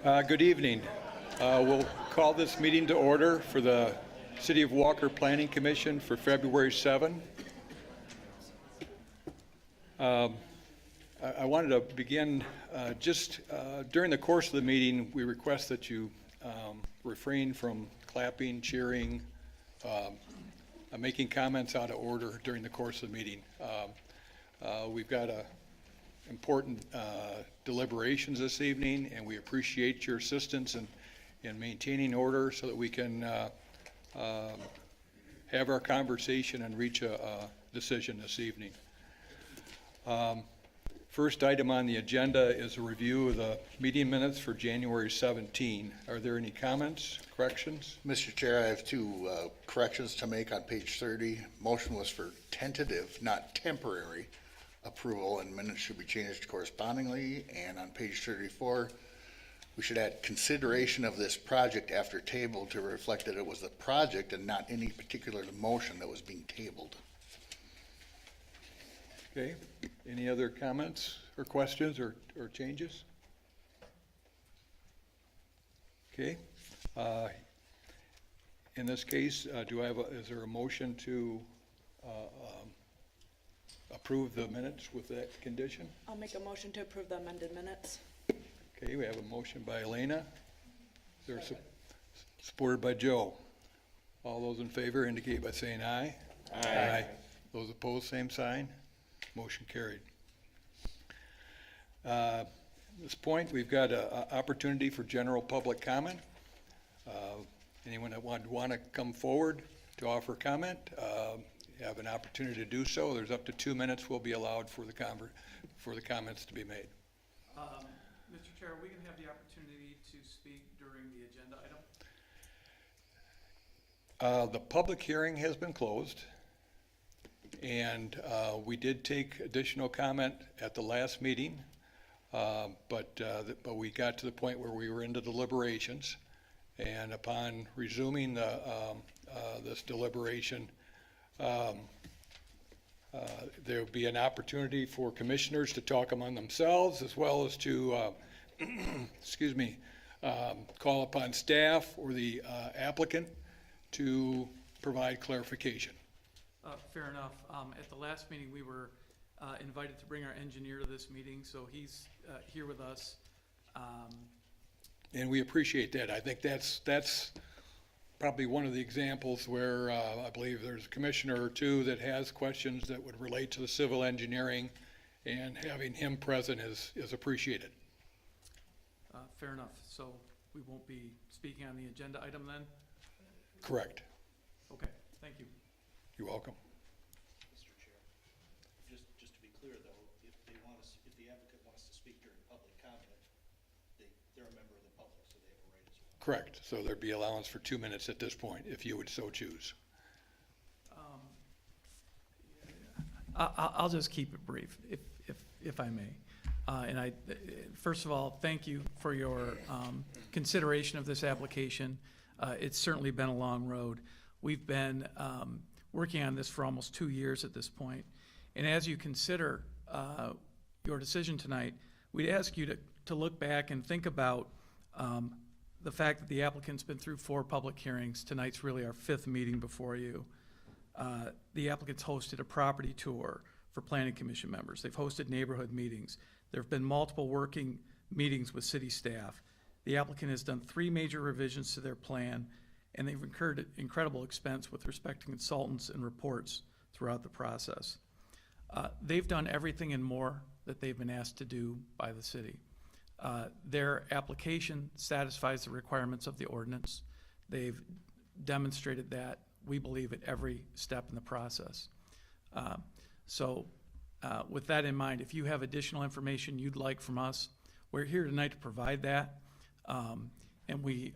Good evening. We'll call this meeting to order for the City of Walker Planning Commission for February 7. I wanted to begin during the course of the meeting, we request that you refrain from clapping, cheering, making comments out of order during the course of the meeting. We've got important deliberations this evening, and we appreciate your assistance in maintaining order so that we can have our conversation and reach a decision this evening. First item on the agenda is a review of the meeting minutes for January 17. Are there any comments, corrections? Mr. Chair, I have two corrections to make on page 30. Motion was for tentative, not temporary approval, and minutes should be changed correspondingly. And on page 34, we should add consideration of this project after table to reflect that it was the project and not any particular motion that was being tabled. Okay. Any other comments or questions or changes? Okay. In this case, is there a motion to approve the minutes with that condition? I'll make a motion to approve the amended minutes. Okay, we have a motion by Elena. Is there supported by Joe? All those in favor indicate by saying aye. Aye. Those opposed, same sign. Motion carried. At this point, we've got an opportunity for general public comment. Anyone that want to come forward to offer comment, have an opportunity to do so. There's up to 2 minutes will be allowed for the comments to be made. Mr. Chair, are we going to have the opportunity to speak during the agenda item? The public hearing has been closed, and we did take additional comment at the last meeting, but we got to the point where we were into deliberations, and upon resuming this deliberation, there will be an opportunity for commissioners to talk among themselves, as well as to call upon staff or the applicant to provide clarification. Fair enough. At the last meeting, we were invited to bring our engineer to this meeting, so he's here with us. And we appreciate that. I think that's probably one of the examples where I believe there's a commissioner or two that has questions that would relate to the civil engineering, and having him present is appreciated. Fair enough. So we won't be speaking on the agenda item then? Correct. Okay, thank you. You're welcome. Mr. Chair, just to be clear though, if the applicant wants to speak during public comment, they're a member of the public, so they have a right as well. Correct. So there'd be allowance for 2 minutes at this point, if you would so choose. I'll just keep it brief, if I may. And first of all, thank you for your consideration of this application. It's certainly been a long road. We've been working on this for almost 2 years at this point. And as you consider your decision tonight, we'd ask you to look back and think about the fact that the applicant's been through 4 public hearings. Tonight's really our 5th meeting before you. The applicant's hosted a property tour for planning commission members. They've hosted neighborhood meetings. There have been multiple working meetings with city staff. The applicant has done 3 major revisions to their plan, and they've incurred incredible expense with respect to consultants and reports throughout the process. They've done everything and more that they've been asked to do by the city. Their application satisfies the requirements of the ordinance. They've demonstrated that, we believe, at every step in the process. With that in mind, if you have additional information you'd like from us, we're here tonight to provide that, and we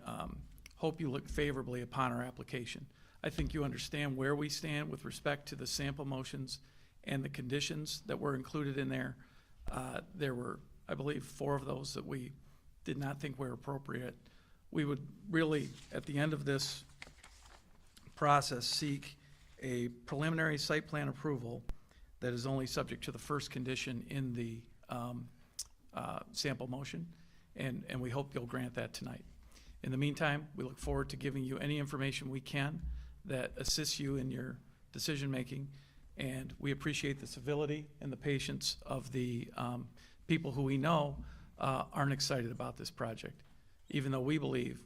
hope you look favorably upon our application. I think you understand where we stand with respect to the sample motions and the conditions that were included in there. There were, I believe, 4 of those that we did not think were appropriate. We would really, at the end of this process, seek a preliminary site plan approval that is only subject to the first condition in the sample motion, and we hope you'll grant that tonight. In the meantime, we look forward to giving you any information we can that assists you in your decision-making, and we appreciate the civility and the patience of the people who we know aren't excited about this project, even though we believe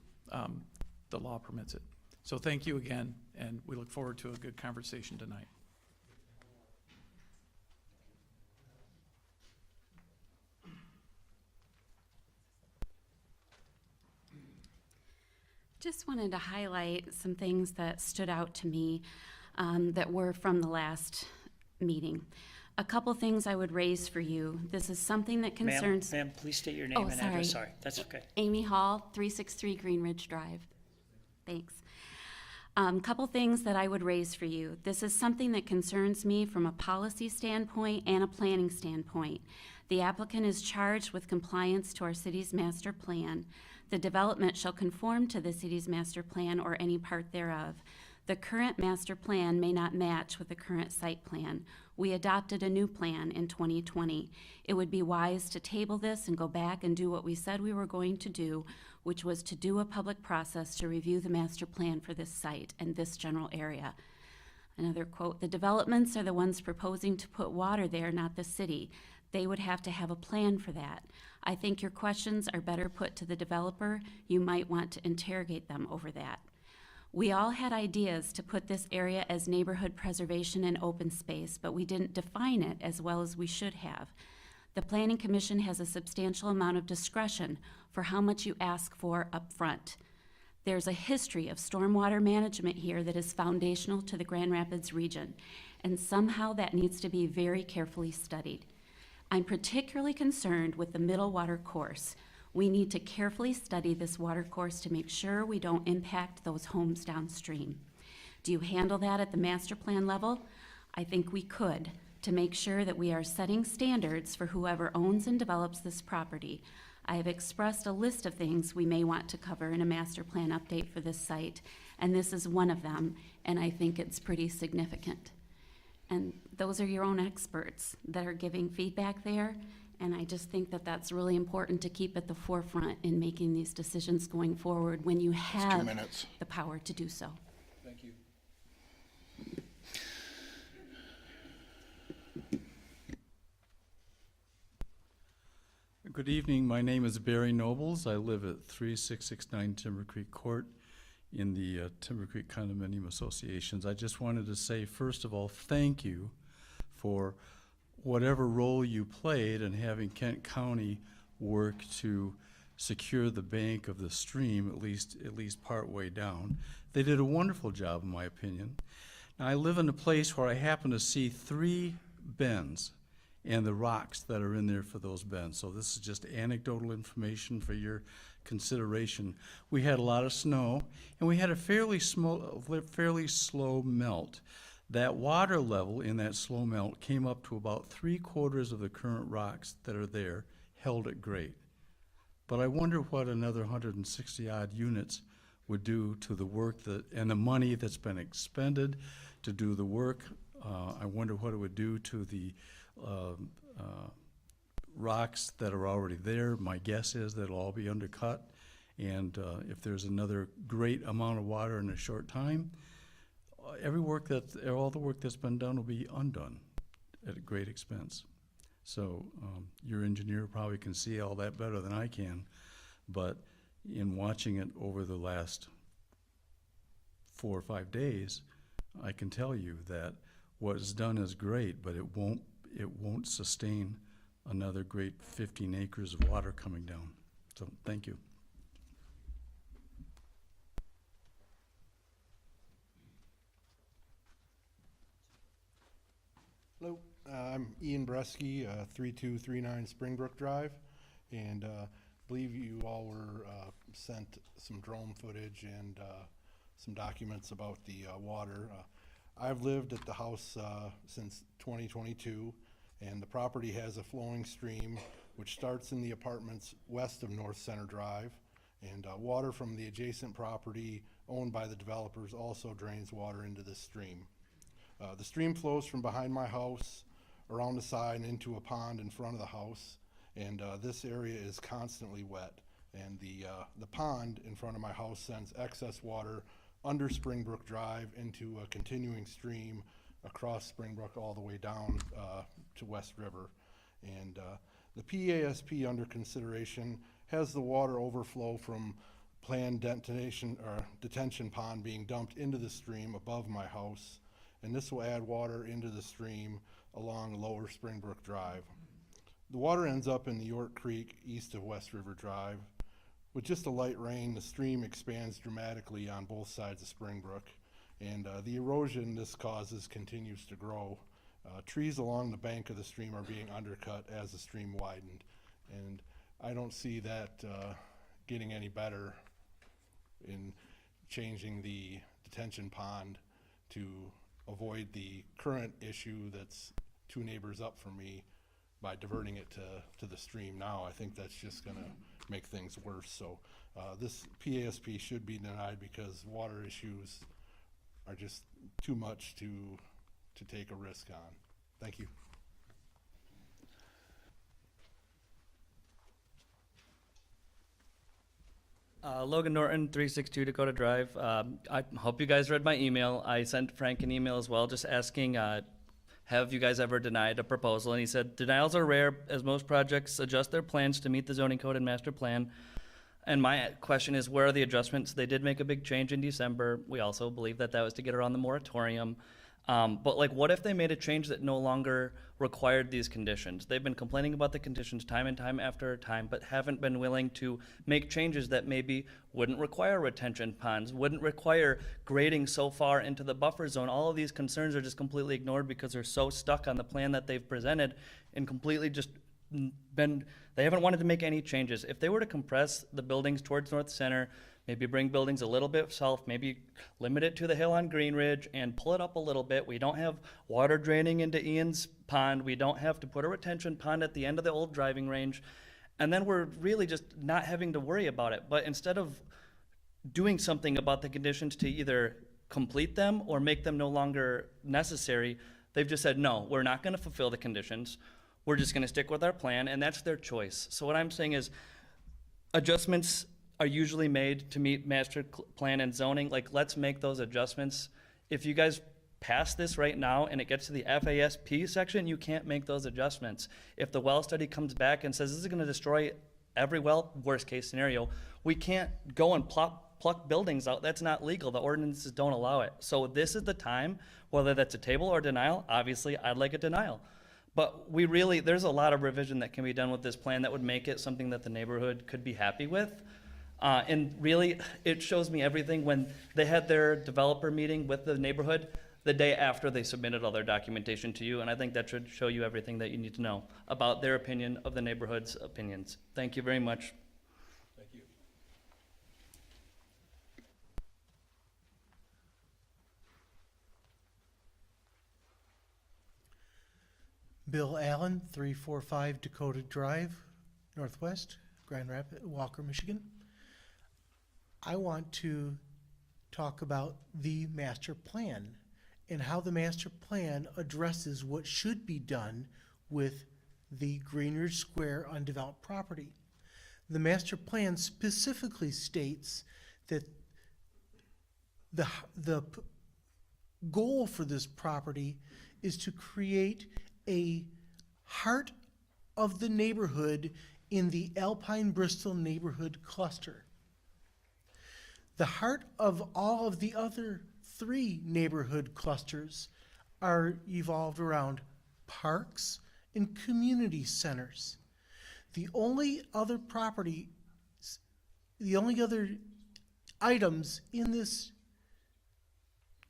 the law permits it. So thank you again, and we look forward to a good conversation tonight. Just wanted to highlight some things that stood out to me that were from the last meeting. A couple things I would raise for you. This is something that concerns... Ma'am, please state your name and address. Sorry, that's okay. Amy Hall, 363 Greenridge Drive. Thanks. Couple things that I would raise for you. This is something that concerns me from a policy standpoint and a planning standpoint. The applicant is charged with compliance to our city's master plan. The development shall conform to the city's master plan or any part thereof. The current master plan may not match with the current site plan. We adopted a new plan in 2020. It would be wise to table this and go back and do what we said we were going to do, which was to do a public process to review the master plan for this site and this general area. Another quote, "The developments are the ones proposing to put water there, not the city. They would have to have a plan for that. I think your questions are better put to the developer. You might want to interrogate them over that." We all had ideas to put this area as neighborhood preservation and open space, but we didn't define it as well as we should have. The Planning Commission has a substantial amount of discretion for how much you ask for up front. There's a history of stormwater management here that is foundational to the Grand Rapids region, and somehow that needs to be very carefully studied. I'm particularly concerned with the middle water course. We need to carefully study this water course to make sure we don't impact those homes downstream. Do you handle that at the master plan level? I think we could, to make sure that we are setting standards for whoever owns and develops this property. I have expressed a list of things we may want to cover in a master plan update for this site, and this is one of them, and I think it's pretty significant. And those are your own experts that are giving feedback there, and I just think that that's really important to keep at the forefront in making these decisions going forward when you have 2 minutes. the power to do so. Thank you. Good evening. My name is Barry Nobles. I live at 3669 Timber Creek Court in the Timber Creek Condominium Associations. I just wanted to say, first of all, thank you for whatever role you played in having Kent County work to secure the bank of the stream, at least part way down. They did a wonderful job, in my opinion. Now, I live in a place where I happen to see 3 bends and the rocks that are in there for those bends. So this is just anecdotal information for your consideration. We had a lot of snow, and we had a fairly slow melt. That water level in that slow melt came up to about 3/4 of the current rocks that are there, held at grade. But I wonder what another 160 odd units would do to the work and the money that's been expended to do the work. I wonder what it would do to the rocks that are already there. My guess is that it'll all be undercut, and if there's another great amount of water in a short time, all the work that's been done will be undone at a great expense. So your engineer probably can see all that better than I can, but in watching it over the last 4 or 5 days, I can tell you that what is done is great, but it won't sustain another great 15 acres of water coming down. So thank you. Hello, I'm Ian Bresky, 3239 Springbrook Drive, and believe you all were sent some drone footage and some documents about the water. I've lived at the house since 2022, and the property has a flowing stream which starts in the apartments west of North Center Drive, and water from the adjacent property owned by the developers also drains water into this stream. The stream flows from behind my house, around the side, and into a pond in front of the house, And this area is constantly wet. And the pond in front of my house sends excess water under Springbrook Drive into a continuing stream across Springbrook all the way down to West River. And the PASP under consideration has the water overflow from planned detention pond being dumped into the stream above my house. And this will add water into the stream along Lower Springbrook Drive. The water ends up in the York Creek east of West River Drive. With just a light rain, the stream expands dramatically on both sides of Springbrook, and the erosion this causes continues to grow. Trees along the bank of the stream are being undercut as the stream widened, and I don't see that getting any better in changing the detention pond to avoid the current issue that's 2 neighbors up from me by diverting it to the stream now. I think that's just gonna make things worse. So this PASP should be denied because water issues are just too much to take a risk on. Thank you. Logan Norton, 362 Dakota Drive. I hope you guys read my email. I sent Frank an email as well, just asking, have you guys ever denied a proposal? And he said, denials are rare as most projects adjust their plans to meet the zoning code and master plan. And my question is, where are the adjustments? They did make a big change in December. We also believe that that was to get around the moratorium. But like, what if they made a change that no longer required these conditions? They've been complaining about the conditions time and time after time, but haven't been willing to make changes that maybe wouldn't require retention ponds, wouldn't require grading so far into the buffer zone. All of these concerns are just completely ignored because they're so stuck on the plan that they've presented and completely just they haven't wanted to make any changes. If they were to compress the buildings towards North Center, maybe bring buildings a little bit south, maybe limit it to the hill on Greenridge and pull it up a little bit. We don't have water draining into Ian's pond. We don't have to put a retention pond at the end of the old driving range. And then we're really just not having to worry about it. But instead of doing something about the conditions to either complete them or make them no longer necessary, they've just said, no, we're not gonna fulfill the conditions. We're just gonna stick with our plan, and that's their choice. So what I'm saying is, adjustments are usually made to meet master plan and zoning. Like, let's make those adjustments. If you guys pass this right now and it gets to the FASP section, you can't make those adjustments. If the well study comes back and says this is gonna destroy every well, worst case scenario, we can't go and pluck buildings out. That's not legal. The ordinances don't allow it. So this is the time, whether that's a table or denial. Obviously, I'd like a denial. But there's a lot of revision that can be done with this plan that would make it something that the neighborhood could be happy with. And really, it shows me everything when they had their developer meeting with the neighborhood the day after they submitted all their documentation to you. And I think that should show you everything that you need to know about their opinion of the neighborhood's opinions. Thank you very much. Thank you. Bill Allen, 345 Dakota Drive, Northwest, Grand Rapids, Walker, Michigan. I want to talk about the master plan and how the master plan addresses what should be done with the Greenridge Square undeveloped property. The master plan specifically states that the goal for this property is to create a heart of the neighborhood in the Alpine Bristol neighborhood cluster. The heart of all of the other 3 neighborhood clusters are evolved around parks and community centers. The only other items in this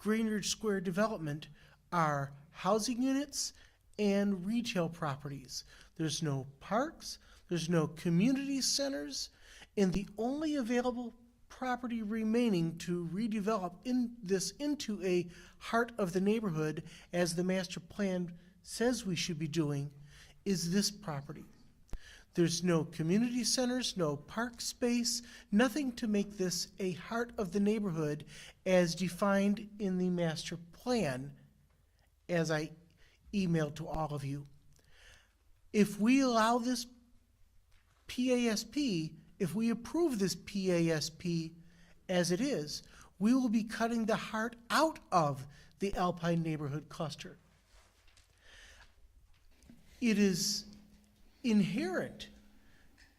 Greenridge Square development are housing units and retail properties. There's no parks, there's no community centers, and the only available property remaining to redevelop into a heart of the neighborhood, as the master plan says we should be doing, is this property. There's no community centers, no park space, nothing to make this a heart of the neighborhood as defined in the master plan, as I emailed to all of you. If we allow this PASP, if we approve this PASP as it is, we will be cutting the heart out of the Alpine neighborhood cluster. It is inherent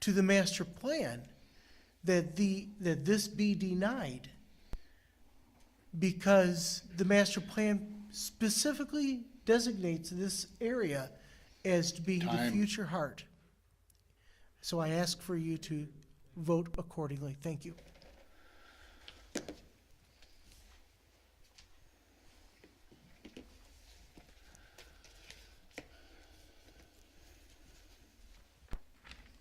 to the master plan that this be denied, because the master plan specifically designates this area as to being the Time. future heart. So I ask for you to vote accordingly. Thank you.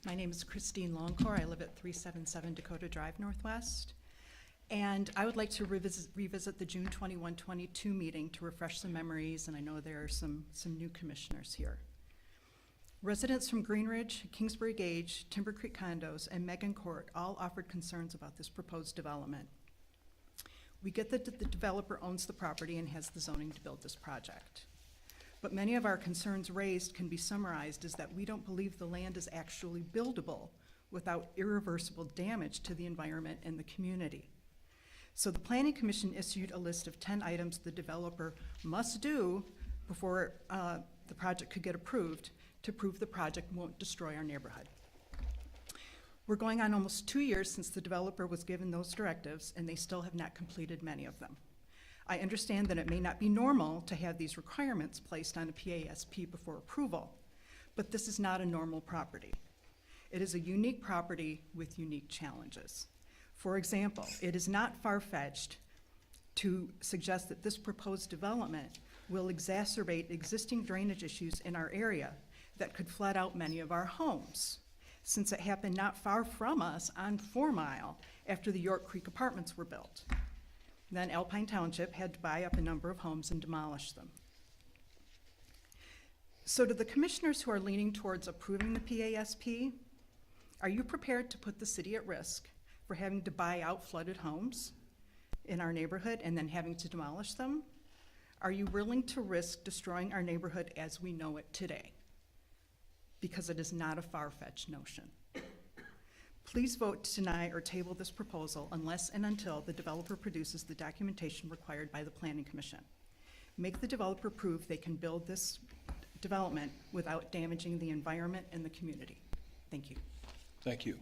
My name is Christine Longcore. I live at 377 Dakota Drive Northwest. And I would like to revisit the June 21, 22 meeting to refresh some memories, and I know there are some new commissioners here. Residents from Greenridge, Kingsbury Gage, Timber Creek Condos, and Megan Court all offered concerns about this proposed development. We get that the developer owns the property and has the zoning to build this project. But many of our concerns raised can be summarized as that we don't believe the land is actually buildable without irreversible damage to the environment and the community. So the Planning Commission issued a list of 10 items the developer must do before the project could get approved to prove the project won't destroy our neighborhood. We're going on almost 2 years since the developer was given those directives, and they still have not completed many of them. I understand that it may not be normal to have these requirements placed on a PASP before approval, but this is not a normal property. It is a unique property with unique challenges. For example, it is not far-fetched to suggest that this proposed development will exacerbate existing drainage issues in our area that could flood out many of our homes, since it happened not far from us on 4 Mile after the York Creek apartments were built. Then Alpine Township had to buy up a number of homes and demolish them. So to the commissioners who are leaning towards approving the PASP, are you prepared to put the city at risk for having to buy out flooded homes in our neighborhood and then having to demolish them? Are you willing to risk destroying our neighborhood as we know it today? Because it is not a far-fetched notion. Please vote to deny or table this proposal unless and until the developer produces the documentation required by the Planning Commission. Make the developer prove they can build this development without damaging the environment and the community. Thank you. Thank you.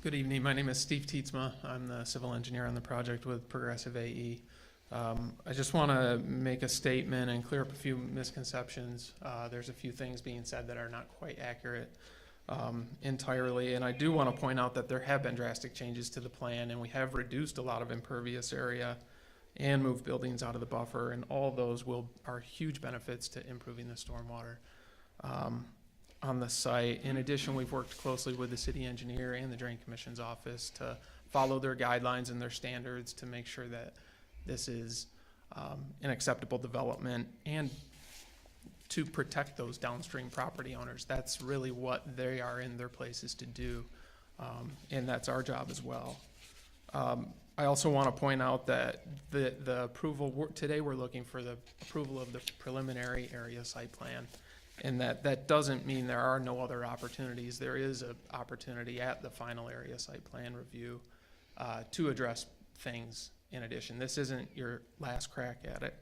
Good evening. My name is Steve Tietzma. I'm the civil engineer on the project with Progressive AE. I just want to make a statement and clear up a few misconceptions. There's a few things being said that are not quite accurate entirely, and I do want to point out that there have been drastic changes to the plan, and we have reduced a lot of impervious area and moved buildings out of the buffer, and all those are huge benefits to improving the stormwater on the site. In addition, we've worked closely with the city engineer and the Drain Commission's office to follow their guidelines and their standards to make sure that this is an acceptable development and to protect those downstream property owners. That's really what they are in their places to do, and that's our job as well. I also want to point out that the approval, today we're looking for the approval of the preliminary area site plan. And that doesn't mean there are no other opportunities. There is an opportunity at the final area site plan review to address things in addition. This isn't your last crack at it.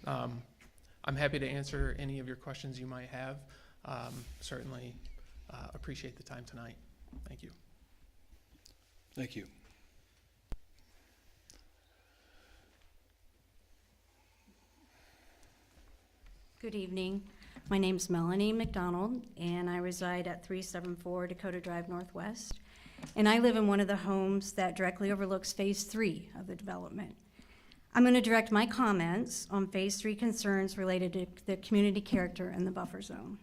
I'm happy to answer any of your questions you might have. Certainly appreciate the time tonight. Thank you. Thank you. Good evening. My name's Melanie McDonald, and I reside at 374 Dakota Drive Northwest. And I live in one of the homes that directly overlooks Phase 3 of the development. I'm going to direct my comments on Phase 3 concerns related to the community character and the buffer zone.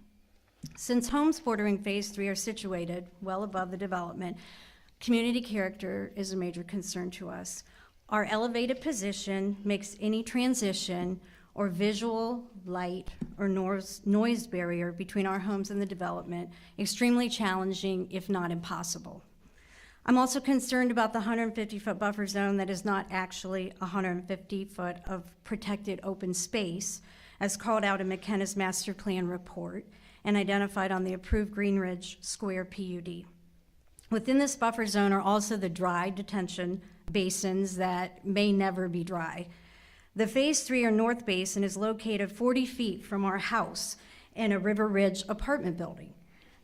Since homes bordering Phase 3 are situated well above the development, community character is a major concern to us. Our elevated position makes any transition or visual, light, or noise barrier between our homes and the development extremely challenging, if not impossible. I'm also concerned about the 150-foot buffer zone that is not actually 150 foot of protected open space, as called out in McKenna's master plan report and identified on the approved Greenridge Square PUD. Within this buffer zone are also the dry detention basins that may never be dry. The Phase 3 or North Basin is located 40 feet from our house in a River Ridge apartment building.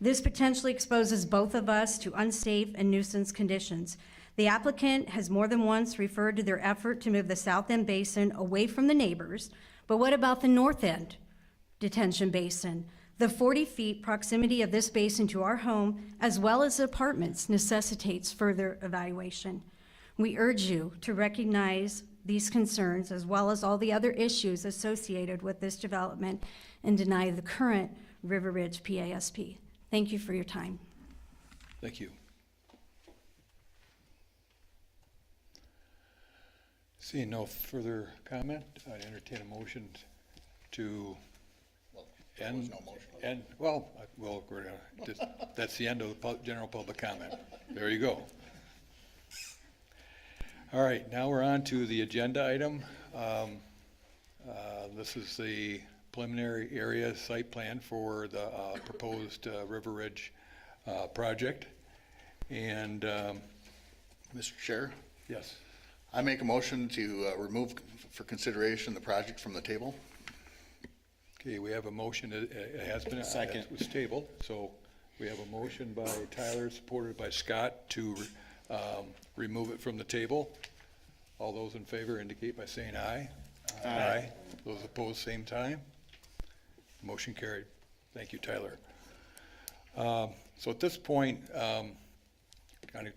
This potentially exposes both of us to unsafe and nuisance conditions. The applicant has more than once referred to their effort to move the south end basin away from the neighbors, but what about the north end detention basin? The 40 feet proximity of this basin to our home, as well as apartments, necessitates further evaluation. We urge you to recognize these concerns, as well as all the other issues associated with this development, and deny the current River Ridge PASP. Thank you for your time. Thank you. Seeing no further comment, I entertain a motion to There was no motion. end, well, we're gonna, that's the end of the general public comment. There you go. All right, now we're on to the agenda item. This is the preliminary area site plan for the proposed River Ridge project. And, Mr. Chair, yes, I make a motion to remove for consideration the project from the table. okay, we have a motion, it has been, it was tabled, so we have a motion by Tyler, supported by Scott, to remove it from the table. All those in favor indicate by saying aye. Aye. Those opposed, same time. Motion carried. Thank you, Tyler. So at this point, kind of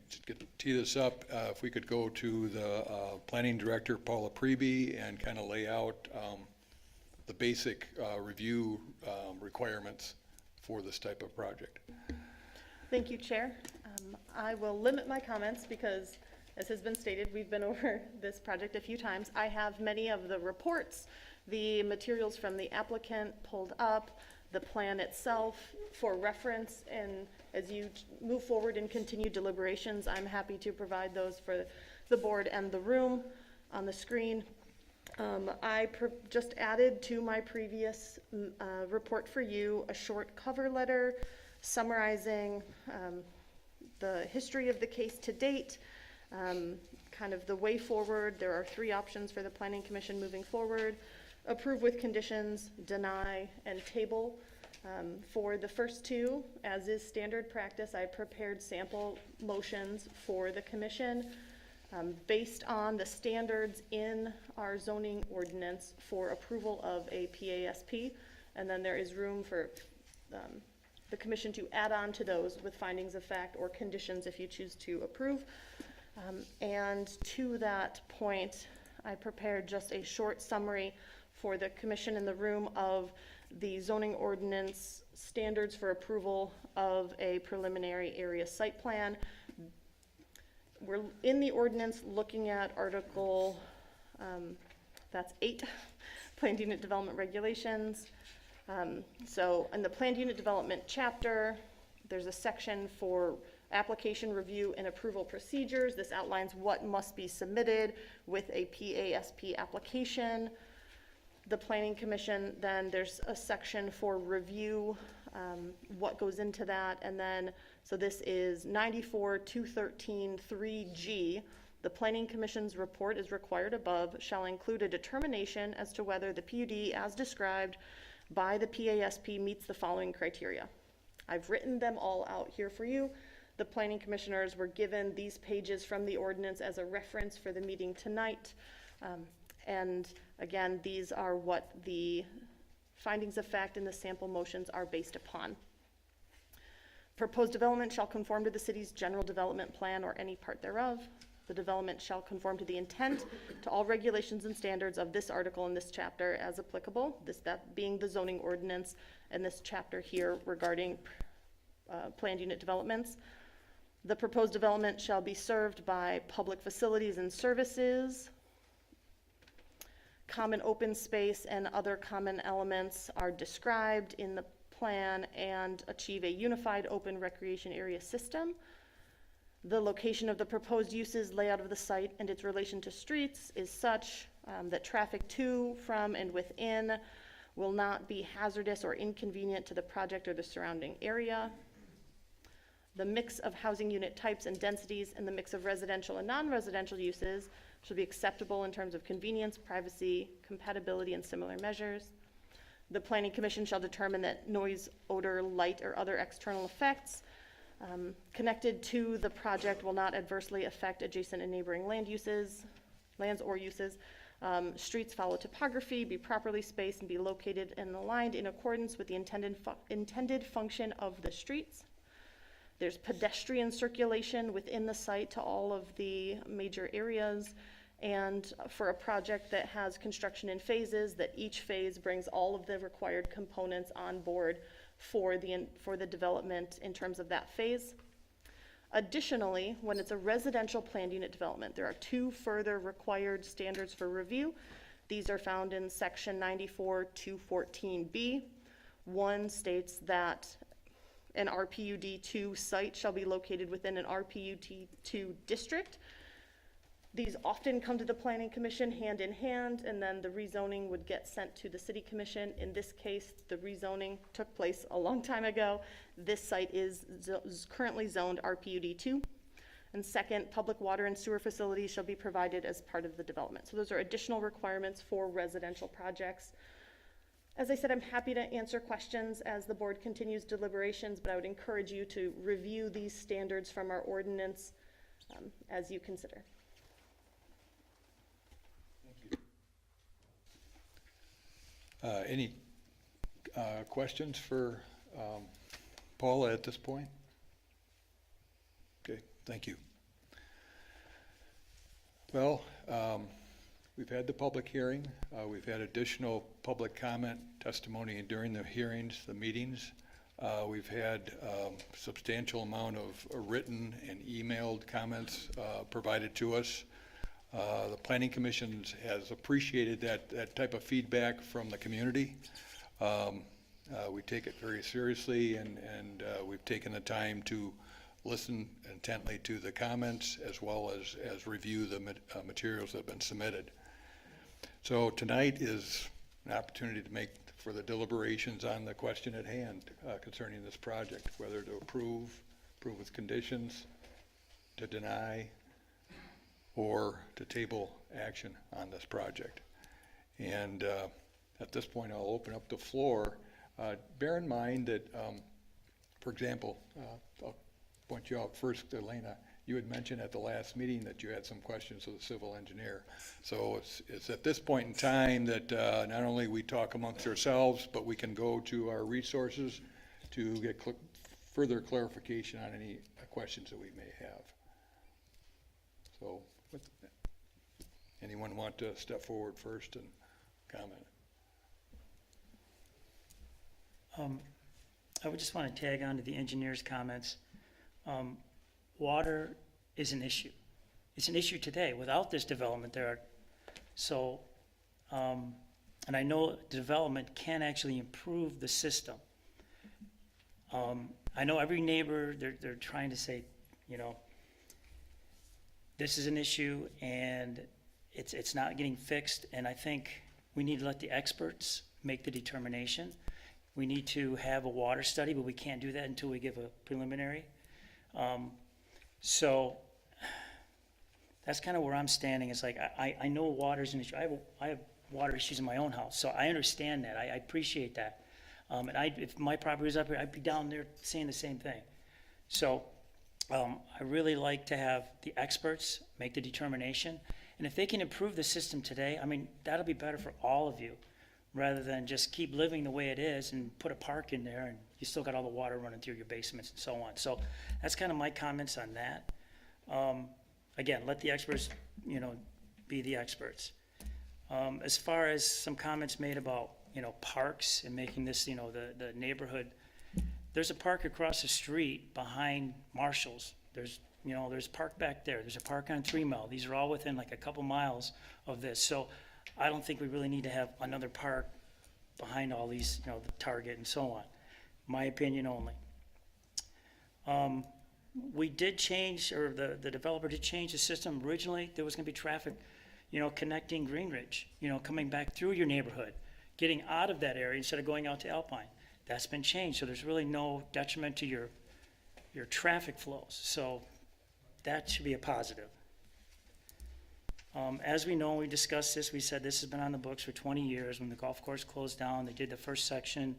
tee this up, if we could go to the planning director, Paula Preby, and kind of lay out the basic review requirements for this type of project. Thank you, Chair. I will limit my comments because, as has been stated, we've been over this project a few times. I have many of the reports, the materials from the applicant pulled up, the plan itself for reference, and as you move forward and continue deliberations, I'm happy to provide those for the board and the room on the screen. I just added to my previous report for you a short cover letter summarizing the history of the case to date, kind of the way forward. There are 3 options for the Planning Commission moving forward: approve with conditions, deny, and table. For the first 2, as is standard practice, I prepared sample motions for the commission based on the standards in our zoning ordinance for approval of a PASP, and then there is room for the commission to add on to those with findings of fact or conditions if you choose to approve. And to that point, I prepared just a short summary for the commission in the room of the zoning ordinance standards for approval of a preliminary area site plan. We're in the ordinance looking at article, that's 8, planned unit development regulations. So in the planned unit development chapter, there's a section for application review and approval procedures. This outlines what must be submitted with a PASP application. The Planning Commission, then there's a section for review, what goes into that, and then, so this is 94-213-3G. The Planning Commission's report is required above, shall include a determination as to whether the PUD as described by the PASP meets the following criteria. I've written them all out here for you. The Planning Commissioners were given these pages from the ordinance as a reference for the meeting tonight. And again, these are what the findings of fact and the sample motions are based upon. Proposed development shall conform to the city's general development plan or any part thereof. The development shall conform to the intent, to all regulations and standards of this article in this chapter as applicable, that being the zoning ordinance, and this chapter here regarding planned unit developments. The proposed development shall be served by public facilities and services. Common open space and other common elements are described in the plan and achieve a unified open recreation area system. The location of the proposed uses, layout of the site, and its relation to streets is such that traffic to, from, and within will not be hazardous or inconvenient to the project or the surrounding area. The mix of housing unit types and densities and the mix of residential and non-residential uses shall be acceptable in terms of convenience, privacy, compatibility, and similar measures. The Planning Commission shall determine that noise, odor, light, or other external effects connected to the project will not adversely affect adjacent and neighboring lands or uses. Streets follow topography, be properly spaced, and be located and aligned in accordance with the intended function of the streets. There's pedestrian circulation within the site to all of the major areas. And for a project that has construction in phases, that each phase brings all of the required components on board for the development in terms of that phase. Additionally, when it's a residential planned unit development, there are two further required standards for review. These are found in section 94-214B. One states that an RPUD2 site shall be located within an RPUD2 district. These often come to the Planning Commission hand in hand, and then the rezoning would get sent to the City Commission. In this case, the rezoning took place a long time ago. This site is currently zoned RPUD2. And second, public water and sewer facilities shall be provided as part of the development. So those are additional requirements for residential projects. As I said, I'm happy to answer questions as the board continues deliberations, but I would encourage you to review these standards from our ordinance as you consider. Any questions for Paula at this point? Okay, thank you. Well, we've had the public hearing. We've had additional public comment testimony during the hearings, the meetings. We've had substantial amount of written and emailed comments provided to us. The Planning Commission has appreciated that type of feedback from the community. We take it very seriously, and we've taken the time to listen intently to the comments as well as review the materials that have been submitted. So tonight is an opportunity to make for the deliberations on the question at hand concerning this project, whether to approve with conditions, to deny, or to table action on this project. And at this point, I'll open up the floor. Bear in mind that, for example, I'll point you out first, Elena. You had mentioned at the last meeting that you had some questions of the civil engineer. So it's at this point in time that not only we talk amongst ourselves, but we can go to our resources to get further clarification on any questions that we may have. So, anyone want to step forward first and comment? I would just want to tag on to the engineer's comments. Water is an issue. It's an issue today. Without this development, and I know development can actually improve the system. I know every neighbor, they're trying to say, this is an issue and it's not getting fixed, and I think we need to let the experts make the determination. We need to have a water study, but we can't do that until we give a preliminary. So that's kind of where I'm standing. It's like, I know water is an issue. I have water issues in my own house, so I understand that. I appreciate that. And if my property was up here, I'd be down there saying the same thing. So I really like to have the experts make the determination. And if they can improve the system today, I mean, that'll be better for all of you, rather than just keep living the way it is and put a park in there and you still got all the water running through your basements and so on. So that's kind of my comments on that. Again, let the experts, be the experts. As far as some comments made about, parks and making this, the neighborhood, there's a park across the street behind Marshall's. There's a park back there. There's a park on 3 Mile. These are all within like a couple miles of this. So I don't think we really need to have another park behind all these, the Target and so on. My opinion only. We did change, or the developer did change the system. Originally, there was going to be traffic, connecting Greenridge, coming back through your neighborhood. getting out of that area instead of going out to Alpine. That's been changed, so there's really no detriment to your traffic flows. So that should be a positive. As we know, we discussed this, we said this has been on the books for 20 years. When the golf course closed down, they did the first section,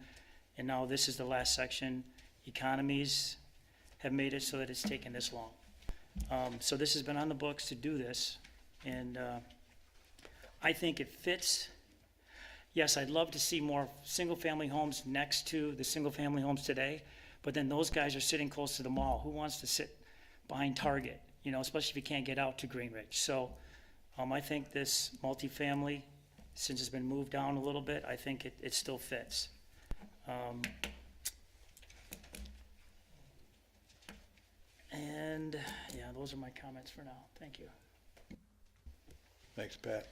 and now this is the last section. Economies have made it so that it's taken this long. So this has been on the books to do this, and I think it fits. Yes, I'd love to see more single-family homes next to the single-family homes today, but then those guys are sitting close to the mall. Who wants to sit behind Target, you know, especially if you can't get out to Greenridge? So I think this multifamily, since it's been moved down a little bit, I think it still fits. And, yeah, those are my comments for now. Thank you. Thanks, Pat.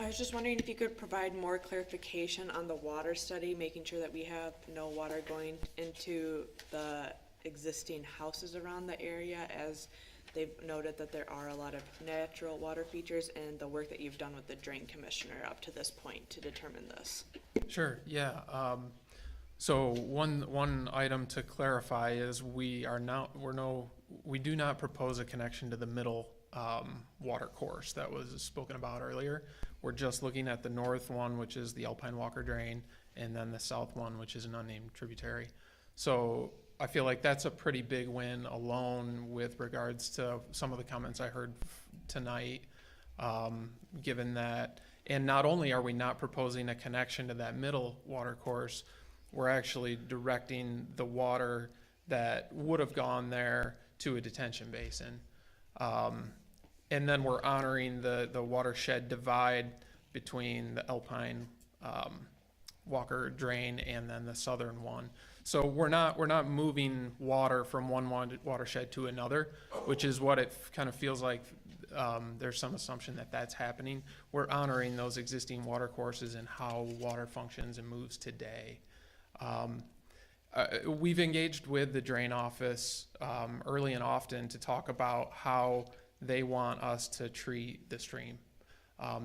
I was just wondering if you could provide more clarification on the water study, making sure that we have no water going into the existing houses around the area, as they've noted that there are a lot of natural water features, and the work that you've done with the drain commissioner up to this point to determine this. Sure, yeah. So one item to clarify is we do not propose a connection to the middle water course that was spoken about earlier. We're just looking at the north one, which is the Alpine Walker Drain, and then the south one, which is an unnamed tributary. So I feel like that's a pretty big win alone with regards to some of the comments I heard tonight, given that, and not only are we not proposing a connection to that middle water course, we're actually directing the water that would have gone there to a detention basin. And then we're honoring the watershed divide between the Alpine Walker Drain and then the southern one. So we're not moving water from one watershed to another, which is what it kind of feels like. There's some assumption that that's happening. We're honoring those existing water courses and how water functions and moves today. We've engaged with the drain office early and often to talk about how they want us to treat the stream.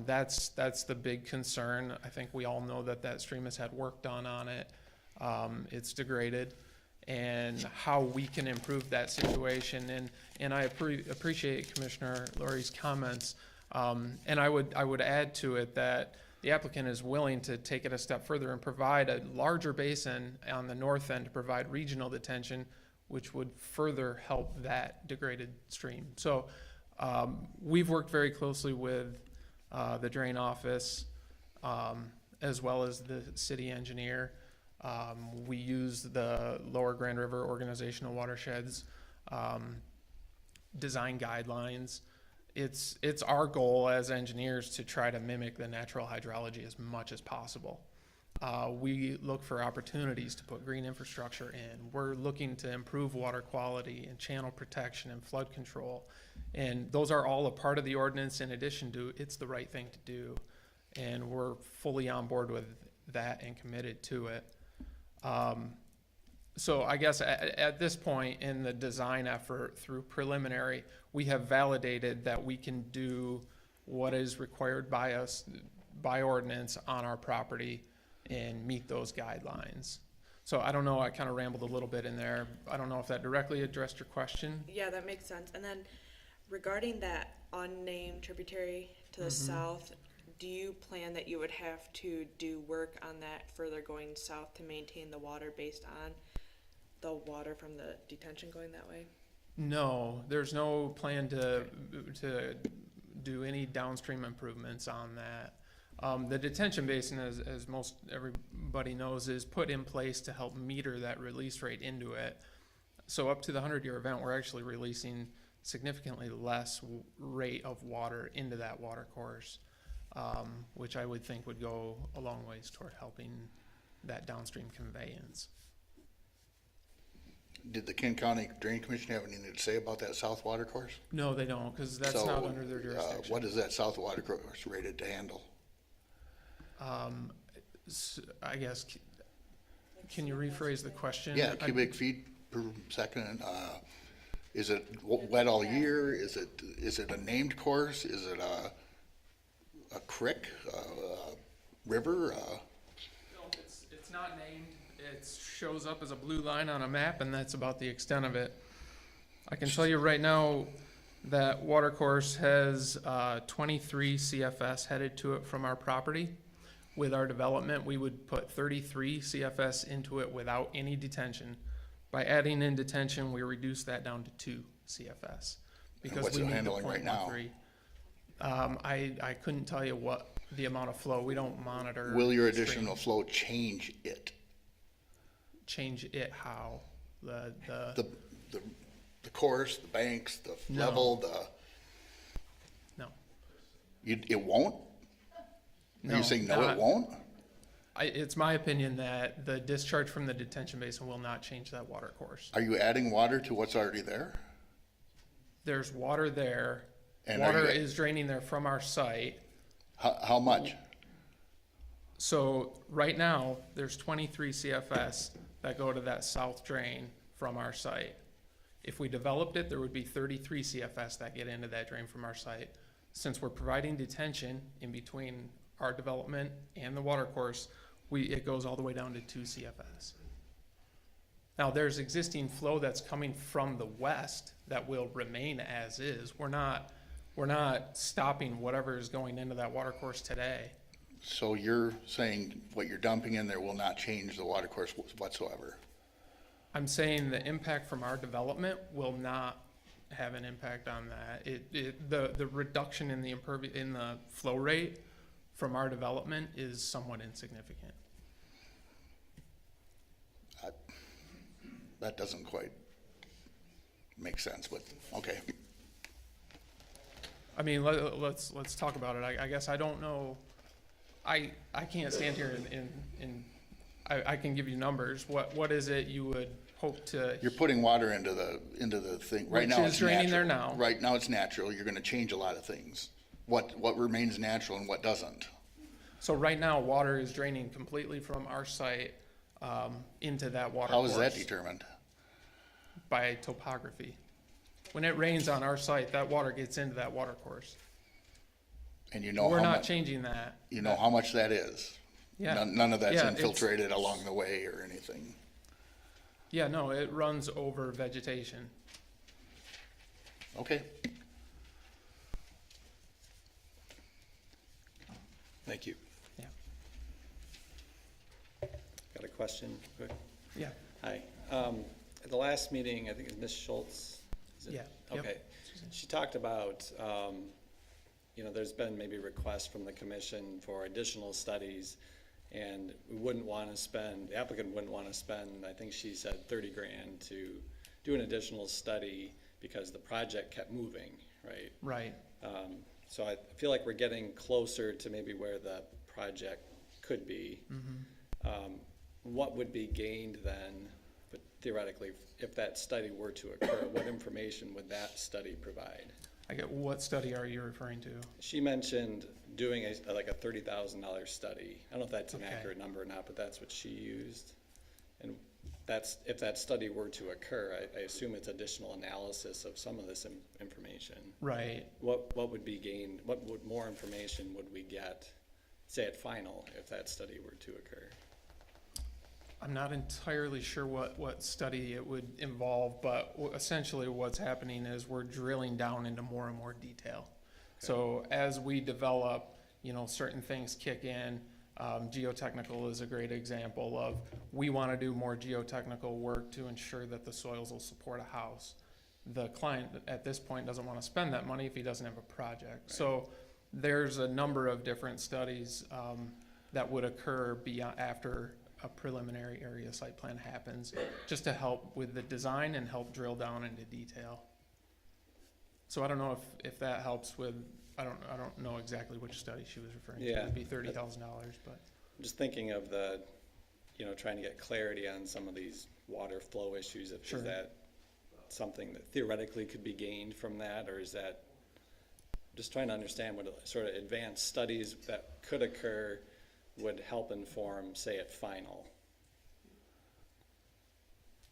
That's the big concern. I think we all know that stream has had work done on it. It's degraded, and how we can improve that situation. And I appreciate Commissioner Lurie's comments. And I would add to it that the applicant is willing to take it a step further and provide a larger basin on the north end to provide regional detention, which would further help that degraded stream. So we've worked very closely with the drain office as well as the city engineer. We use the Lower Grand River Organizational Watersheds design guidelines. It's our goal as engineers to try to mimic the natural hydrology as much as possible. We look for opportunities to put green infrastructure in. We're looking to improve water quality and channel protection and flood control. And those are all a part of the ordinance in addition to it's the right thing to do. And we're fully on board with that and committed to it. So I guess at this point in the design effort through preliminary, we have validated that we can do what is required by us by ordinance on our property and meet those guidelines. So I don't know, I kind of rambled a little bit in there. I don't know if that directly addressed your question. Yeah, that makes sense. And then regarding that unnamed tributary to the south, do you plan that you would have to do work on that further going south to maintain the water based on the water from the detention going that way? No, there's no plan to do any downstream improvements on that. The detention basin, as most everybody knows, is put in place to help meter that release rate into it. So up to the 100-year event, we're actually releasing significantly less rate of water into that water course, which I would think would go a long ways toward helping that downstream conveyance. Did the Kent County Drain Commission have anything to say about that south water course? No, they don't, because that's So, not under their jurisdiction. what is that south water course rated to handle? I guess, can you rephrase the question? Yeah, cubic feet per second, Is it wet all year? Is it a named course? Is it a creek, a river? No, it's not named. It shows up as a blue line on a map, and that's about the extent of it. I can tell you right now that watercourse has 23 CFS headed to it from our property. With our development, we would put 33 CFS into it without any detention. By adding in detention, we reduce that down to 2 CFS. Because what's we it need the handling right now? 0.13. I couldn't tell you what the amount of flow. We don't monitor. Will your stream. additional flow change it? Change it how? The course, the banks, the No. level, No. it won't? Are No, you saying no, it not- won't? It's my opinion that the discharge from the detention basin will not change that water course. Are you adding water to what's already there? There's water there. And Water is draining there from our site. How much? So right now, there's 23 CFS that go to that south drain from our site. If we developed it, there would be 33 CFS that get into that drain from our site. Since we're providing detention in between our development and the water course, it goes all the way down to 2 CFS. Now, there's existing flow that's coming from the west that will remain as is. We're not stopping whatever is going into that water course today. So you're saying what you're dumping in there will not change the water course whatsoever? I'm saying the impact from our development will not have an impact on that. The reduction in the flow rate from our development is somewhat insignificant. That doesn't quite make sense, but okay. I mean, let's talk about it. I guess I don't know. I can't stand here and I can give you numbers. What is it you would hope to? You're putting water into the thing. Right Which now is it's draining there natural. now. Right now it's natural. You're gonna change a lot of things. What remains natural and what doesn't? So right now, water is draining completely from our site into that water How course. is that determined? By topography. When it rains on our site, that water gets into that water course. And you know We're how not much, changing that. you know how much that is? Yeah. None of that's Yeah, infiltrated along the way or anything. Yeah, no, it runs over vegetation. Okay. Thank you. Yeah. Got a question? Quick. Yeah. Hi. At the last meeting, I think it's Ms. Schultz. Is it? Yeah. Yep. Okay. She talked about, there's been maybe requests from the commission for additional studies, and we wouldn't want to spend, the applicant wouldn't want to spend, I think she said 30 grand to do an additional study because the project kept moving, right? Right. So I feel like we're getting closer to maybe where the project could be. What would be gained then, but theoretically, if that study were to occur, what information would that study provide? I get, what study are you referring to? She mentioned doing like a $30,000 study. I don't know if that's an Okay. accurate number or not, but that's what she used. And if that study were to occur, I assume it's additional analysis of some of this information. Right. What would be gained, more information would we get, say at final, if that study were to occur? I'm not entirely sure what study it would involve, but essentially what's happening is we're drilling down into more and more detail. So as we develop, certain things kick in. Geotechnical is a great example of, we want to do more geotechnical work to ensure that the soils will support a house. The client at this point doesn't want to spend that money if he doesn't have a project. Right. So there's a number of different studies that would occur after a preliminary area site plan happens, just to help with the design and help drill down into detail. So I don't know if that helps with, I don't know exactly which study she was referring to. It'd be $30,000, but. I'm just thinking of the, trying to get clarity on some of these water flow issues. Sure. Is that something that theoretically could be gained from that, or is that, just trying to understand what sort of advanced studies that could occur would help inform, say, at final.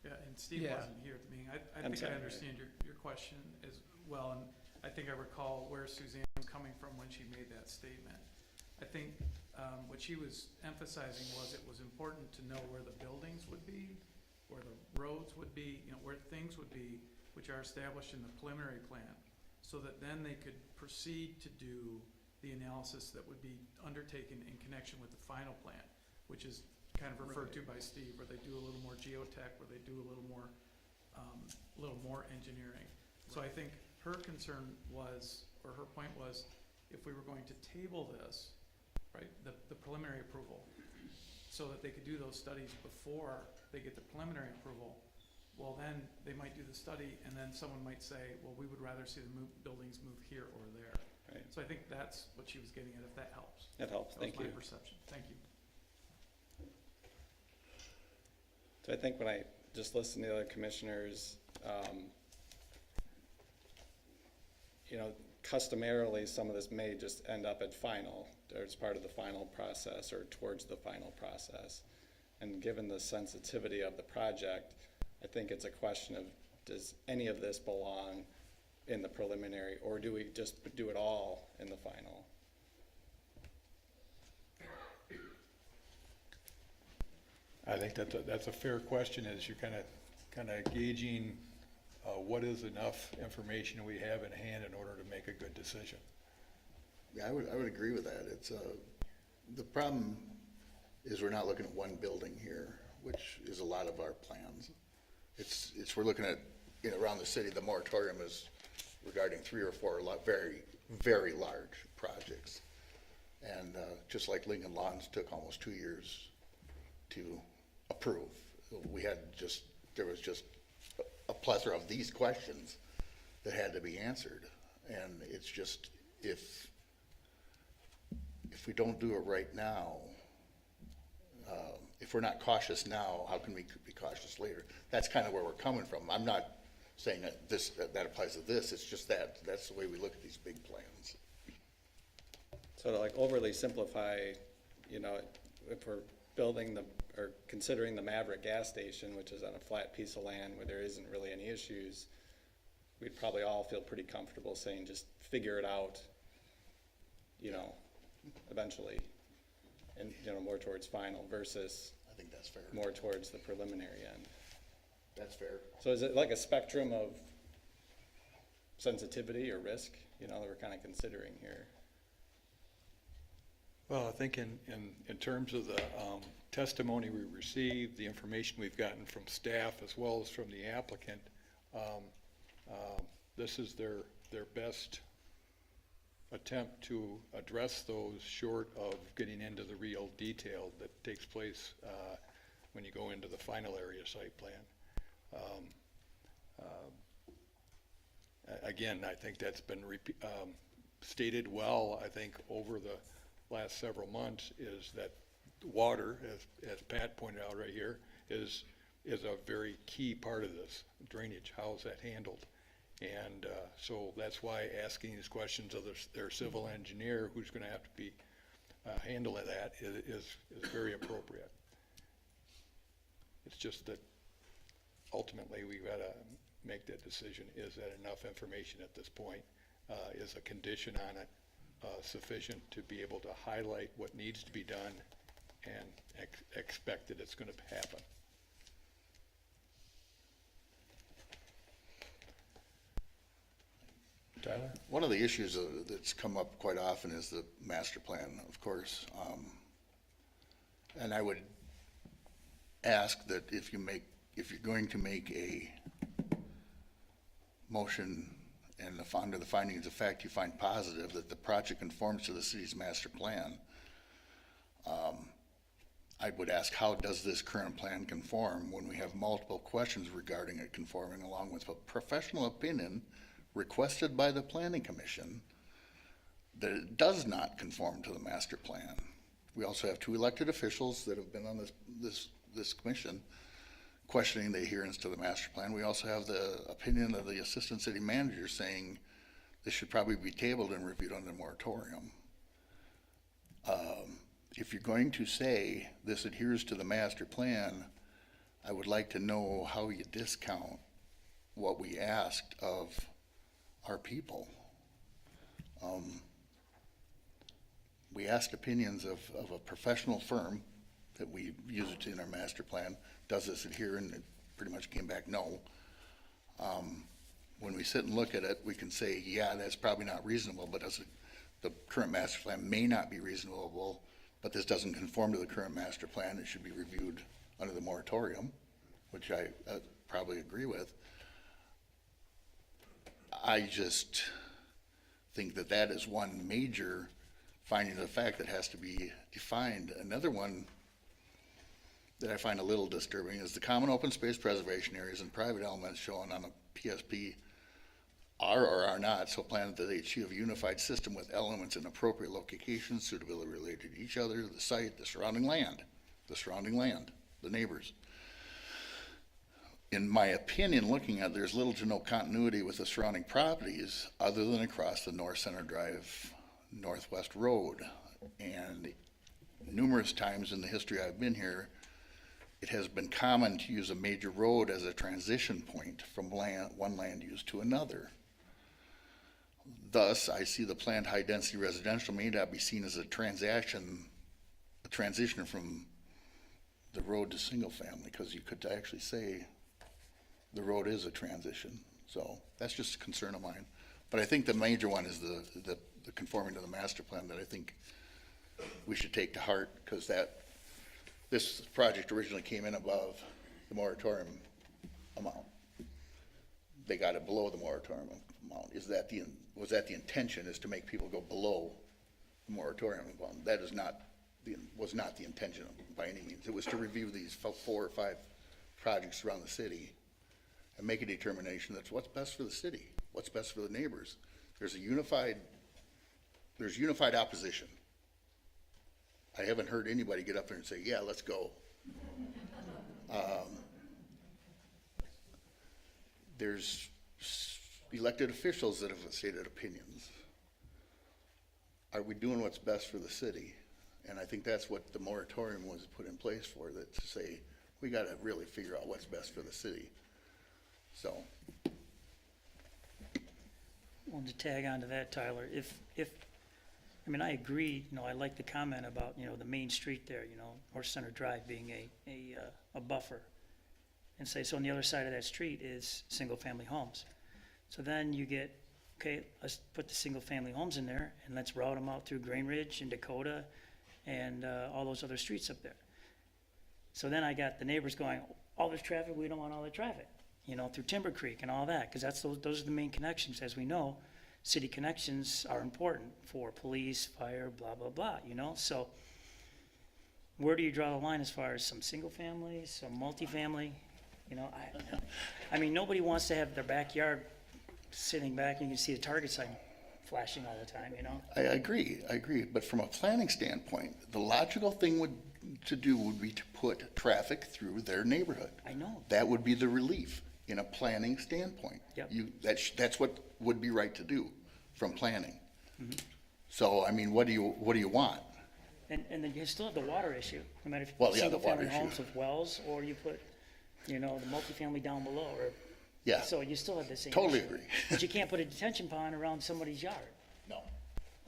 Yeah, and Steve Yeah. wasn't here at the meeting. I I'm think sorry. I understand your question as well, and I think I recall where Suzanne was coming from when she made that statement. I think what she was emphasizing was it was important to know where the buildings would be, where the roads would be, you know, where things would be, which are established in the preliminary plan, so that then they could proceed to do the analysis that would be undertaken in connection with the final plan, which is kind of referred to by Steve, where they do a little more geotech, where they do a little more engineering. So I think her concern was, or her point was, if we were going to table this, right, the preliminary approval, so that they could do those studies before they get the preliminary approval, well, then they might do the study, and then someone might say, well, we would rather see the buildings move here or there. Right. So I think that's what she was getting at, if that helps. That helps, thank you. That was my perception. Thank you. So I think when I just listened to the other commissioners, you know, customarily, some of this may just end up at final, or it's part of the final process or towards the final process. And given the sensitivity of the project, I think it's a question of, does any of this belong in the preliminary, or do we just do it all in the final? I think that's a fair question, as you're kind of gauging what is enough information we have in hand in order to make a good decision. Yeah, I would agree with that. It's, the problem is we're not looking at one building here, which is a lot of our plans. We're looking at, you know, around the city, the moratorium is regarding 3 or 4 very, very large projects. And just like Lincoln Lawns took almost 2 years to approve. There was just a plethora of these questions that had to be answered. And it's just, if we don't do it right now, if we're not cautious now, how can we be cautious later? That's kind of where we're coming from. I'm not saying that that applies to this. It's just that's the way we look at these big plans. So to like overly simplify, you know, if we're building or considering the Maverick gas station, which is on a flat piece of land where there isn't really any issues, we'd probably all feel pretty comfortable saying just figure it out, you know, eventually, and, you know, more towards final versus I think that's fair. more towards the preliminary end. That's fair. So is it like a spectrum of sensitivity or risk, you know, that we're kind of considering here? Well, I think in terms of the testimony we received, the information we've gotten from staff as well as from the applicant, this is their best attempt to address those, short of getting into the real detail that takes place when you go into the final area site plan. Again, I think that's been stated well, I think, over the last several months, is that water, as Pat pointed out right here, is a very key part of this. Drainage, how is that handled? And so that's why asking these questions of their civil engineer, who's going to have to be handling that, is very appropriate. It's just that ultimately we've got to make that decision. Is that enough information at this point? Is a condition on it sufficient to be able to highlight what needs to be done and expect that it's going to happen? Tyler? One of the issues that's come up quite often is the master plan, of course. And I would ask that if you're going to make a motion and under the findings of fact you find positive that the project conforms to the city's master plan, I would ask, how does this current plan conform when we have multiple questions regarding it conforming, along with a professional opinion requested by the planning commission that it does not conform to the master plan? We also have 2 elected officials that have been on this commission questioning the adherence to the master plan. We also have the opinion of the assistant city manager saying this should probably be tabled and reviewed under moratorium. If you're going to say this adheres to the master plan, I would like to know how you discount what we asked of our people. We asked opinions of a professional firm that we use it in our master plan. Does this adhere? And it pretty much came back no. When we sit and look at it, we can say, yeah, that's probably not reasonable, but the current master plan may not be reasonable, but this doesn't conform to the current master plan. It should be reviewed under the moratorium, which I probably agree with. I just think that that is one major finding of fact that has to be defined. Another one that I find a little disturbing is the common open space preservation areas and private elements shown on a PSP are or are not so planned that they achieve a unified system with elements in appropriate locations, suitably related to each other, the site, the surrounding land, the neighbors. In my opinion, looking at, there's little to no continuity with the surrounding properties other than across the North Center Drive Northwest Road. And numerous times in the history I've been here, it has been common to use a major road as a transition point from one land use to another. Thus, I see the planned high-density residential may not be seen as a transition from the road to single family, because you could actually say the road is a transition. So that's just a concern of mine. But I think the major one is the conforming to the master plan that I think we should take to heart, because this project originally came in above the moratorium amount. They got it below the moratorium amount. Was that the intention, is to make people go below the moratorium amount? That was not the intention by any means. It was to review these 4 or 5 projects around the city and make a determination that's what's best for the city, what's best for the neighbors. There's unified opposition. I haven't heard anybody get up there and say, yeah, let's go. There's elected officials that have stated opinions. Are we doing what's best for the city? And I think that's what the moratorium was put in place for, that to say, we got to really figure out what's best for the city. So. Well, to tag on to that, Tyler, I mean, I agree, I like the comment about, the main street there, North Center Drive being a buffer. And say, so on the other side of that street is single-family homes. So then you get, okay, let's put the single-family homes in there, and let's route them out through Greenridge and Dakota and all those other streets up there. So then I got the neighbors going, all this traffic, we don't want all the traffic, through Timber Creek and all that, because those are the main connections. As we know, city connections are important for police, fire, blah, blah, blah, So where do you draw the line as far as some single-family, some multifamily? I mean, nobody wants to have their backyard sitting back and you can see the target sign flashing all the time, I agree. But from a planning standpoint, the logical thing to do would be to put traffic through their neighborhood. I know. That would be the relief in a planning standpoint. Yep. That's what would be right to do from planning. Mm-hmm. So, I mean, what do you want? And then you still have the water issue, no matter if you Well, put yeah, the water single-family homes issue. with wells, or you put, the multifamily down below, or. Yeah. So you still have the same Totally issue. agree. But you can't put a detention pond around somebody's yard. No.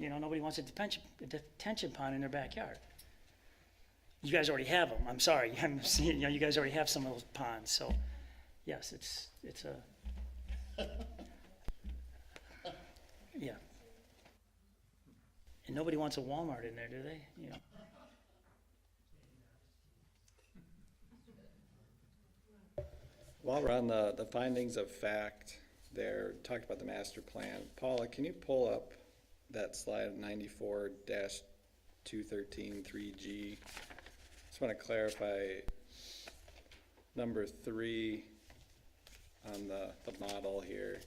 Nobody wants a detention pond in their backyard. You guys already have them, I'm sorry, I'm seeing, you guys already have some of those ponds, so, yes, it's a, yeah. And nobody wants a Walmart in there, do they? While we're on the findings of fact there, talked about the master plan. Paula, can you pull up that slide 94-213-3G? Just want to clarify number 3 on the model here.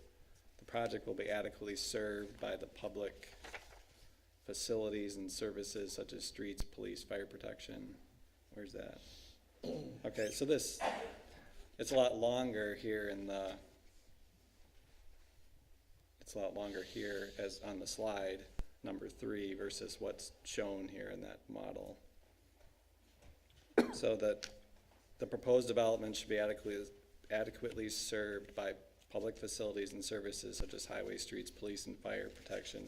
The project will be adequately served by the public facilities and services such as streets, police, fire protection. Where's that? Okay, so it's a lot longer here it's a lot longer here as on the slide, number 3, versus what's shown here in that model. So that the proposed development should be adequately served by public facilities and services such as highway, streets, police and fire protection,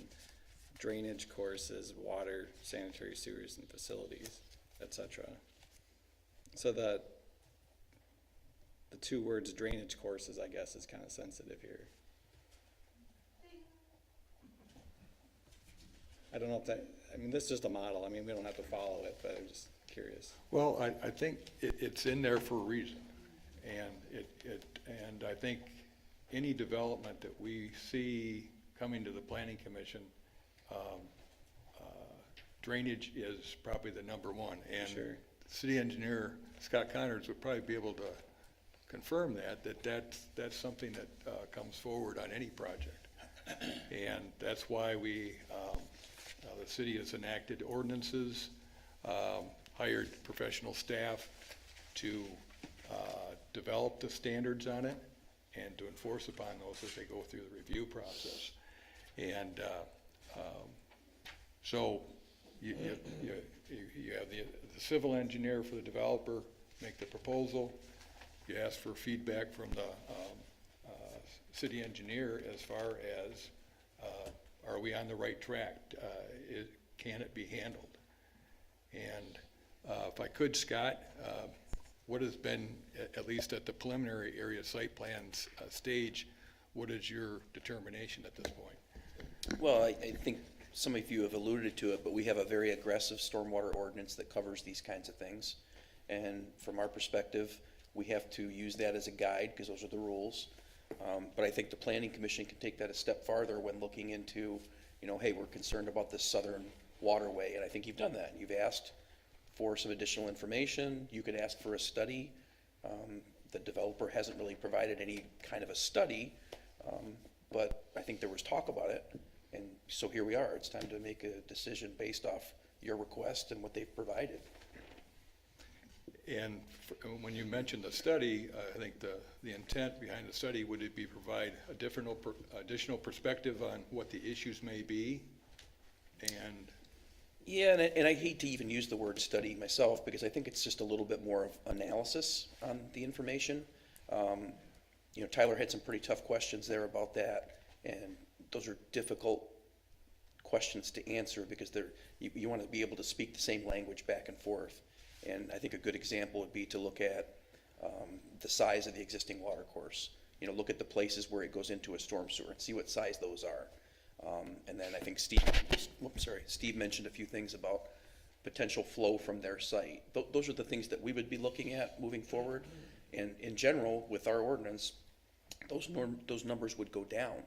drainage courses, water, sanitary sewers and facilities, etc. So the two words drainage courses, I guess, is kind of sensitive here. I don't know if that, I mean, this is just a model. I mean, we don't have to follow it, but I'm just curious. Well, I think it's in there for a reason. And and I think any development that we see coming to the planning commission, drainage is probably the number one. And Sure. city engineer Scott Connors would probably be able to confirm that's something that comes forward on any project. And that's why the city has enacted ordinances, hired professional staff to develop the standards on it and to enforce upon those as they go through the review process. And so you have the civil engineer for the developer make the proposal. You ask for feedback from the city engineer as far as are we on the right track? Can it be handled? And if I could, Scott, what has been, at least at the preliminary area site plans stage, what is your determination at this point? Well, I think some of you have alluded to it, but we have a very aggressive stormwater ordinance that covers these kinds of things. And from our perspective, we have to use that as a guide because those are the rules. But I think the Planning Commission can take that a step farther when looking into, hey, we're concerned about this southern waterway, and I think you've done that. You've asked for some additional information. You could ask for a study. The developer hasn't really provided any kind of a study, but I think there was talk about it, and so here we are. It's time to make a decision based off your request and what they've provided. And when you mentioned the study, I think the intent behind the study would it be provide additional perspective on what the issues may be, and Yeah, and I hate to even use the word study myself because I think it's just a little bit more of analysis on the information. Tyler had some pretty tough questions there about that, and those are difficult questions to answer because you want to be able to speak the same language back and forth. And I think a good example would be to look at the size of the existing water course. Look at the places where it goes into a storm sewer and see what size those are. And then I think Steve mentioned a few things about potential flow from their site. Those are the things that we would be looking at moving forward. And in general, with our ordinance, those numbers would go down.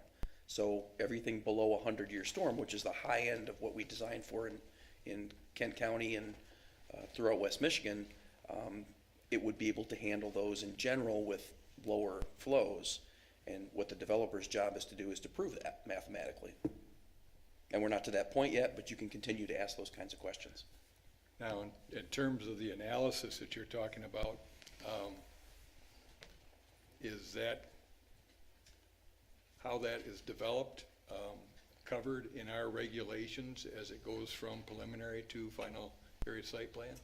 So everything below a 100-year storm, which is the high end of what we designed for in Kent County and throughout West Michigan, it would be able to handle those in general with lower flows. And what the developer's job is to do is to prove that mathematically. And we're not to that point yet, but you can continue to ask those kinds of questions. now in terms of the analysis that you're talking about, is that how that is developed, covered in our regulations as it goes from preliminary to final area site plan?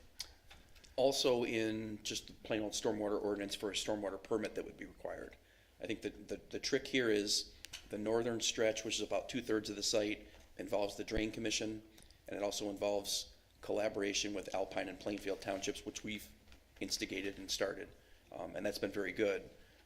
Also in just the plain old stormwater ordinance for a stormwater permit that would be required. I think that the trick here is the northern stretch, which is about 2/3 of the site, involves the Drain Commission, and it also involves collaboration with Alpine and Plainfield Townships, which we've instigated and started, and that's been very good.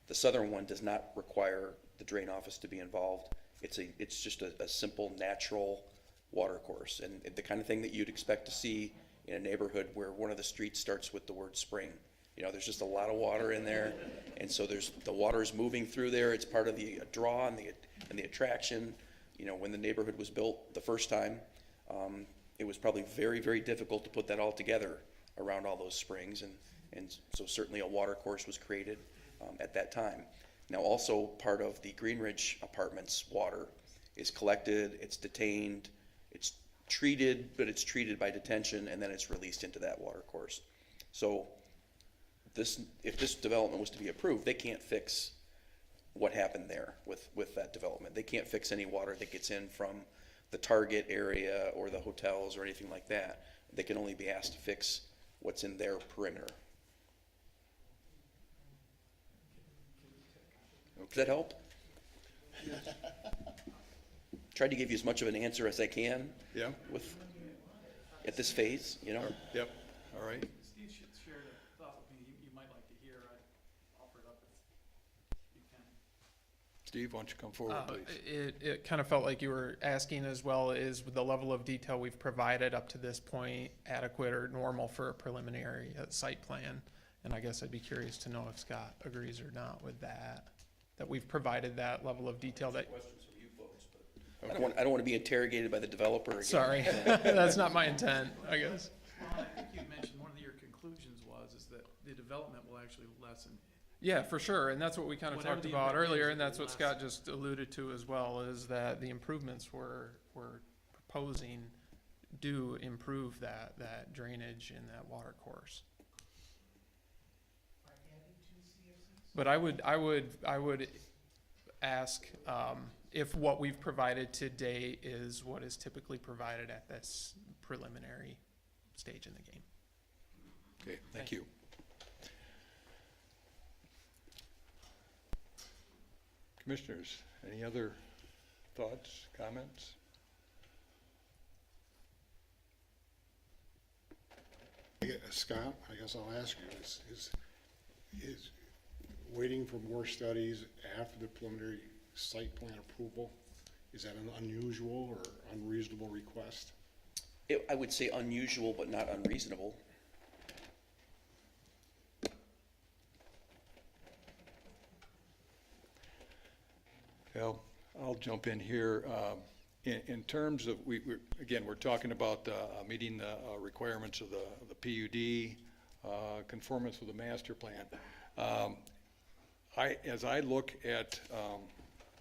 The southern one does not require the drain office to be involved. It's just a simple natural water course, and the kind of thing that you'd expect to see in a neighborhood where one of the streets starts with the word spring. There's just a lot of water in there, and so the water is moving through there. It's part of the draw and the attraction. When the neighborhood was built the first time, it was probably very, very difficult to put that all together around all those springs, and so certainly a water course was created at that time. Now, also part of the Greenridge Apartments water is collected, it's detained, it's treated, but it's treated by detention, and then it's released into that water course. So if this development was to be approved, they can't fix what happened there with that development. They can't fix any water that gets in from the Target area or the hotels or anything like that. They can only be asked to fix what's in their perimeter. Does that help? Tried to give you as much of an answer as I can Yeah, with, at this phase, you know? yep, all right. Steve shared a thought with me you might like to hear. I offer it up if you can. Steve, why don't you come forward, please? It kind of felt like you were asking as well, is the level of detail we've provided up to this point adequate or normal for a preliminary site plan? And I guess I'd be curious to know if Scott agrees or not with that we've provided that level of detail that. Questions from you folks, but I don't want to be interrogated by the developer again. Sorry, that's not my intent, I guess. Well, I think you mentioned one of your conclusions is that the development will actually lessen. Yeah, for sure, and that's what we kind of Whatever talked the about impact earlier, is, and that's what less. Scott just alluded to as well, is that the improvements we're proposing do improve that drainage in that water course. But I would ask if what we've provided today is what is typically provided at this preliminary stage in the game. Okay, thank you. Commissioners, any other thoughts, comments? Scott, I guess I'll ask you, is waiting for more studies after the preliminary site plan approval, is that an unusual or unreasonable request? I would say unusual, but not unreasonable. Well, I'll jump in here. In terms of, again, we're talking about meeting the requirements of the PUD, conformance with the master plan. As I look at,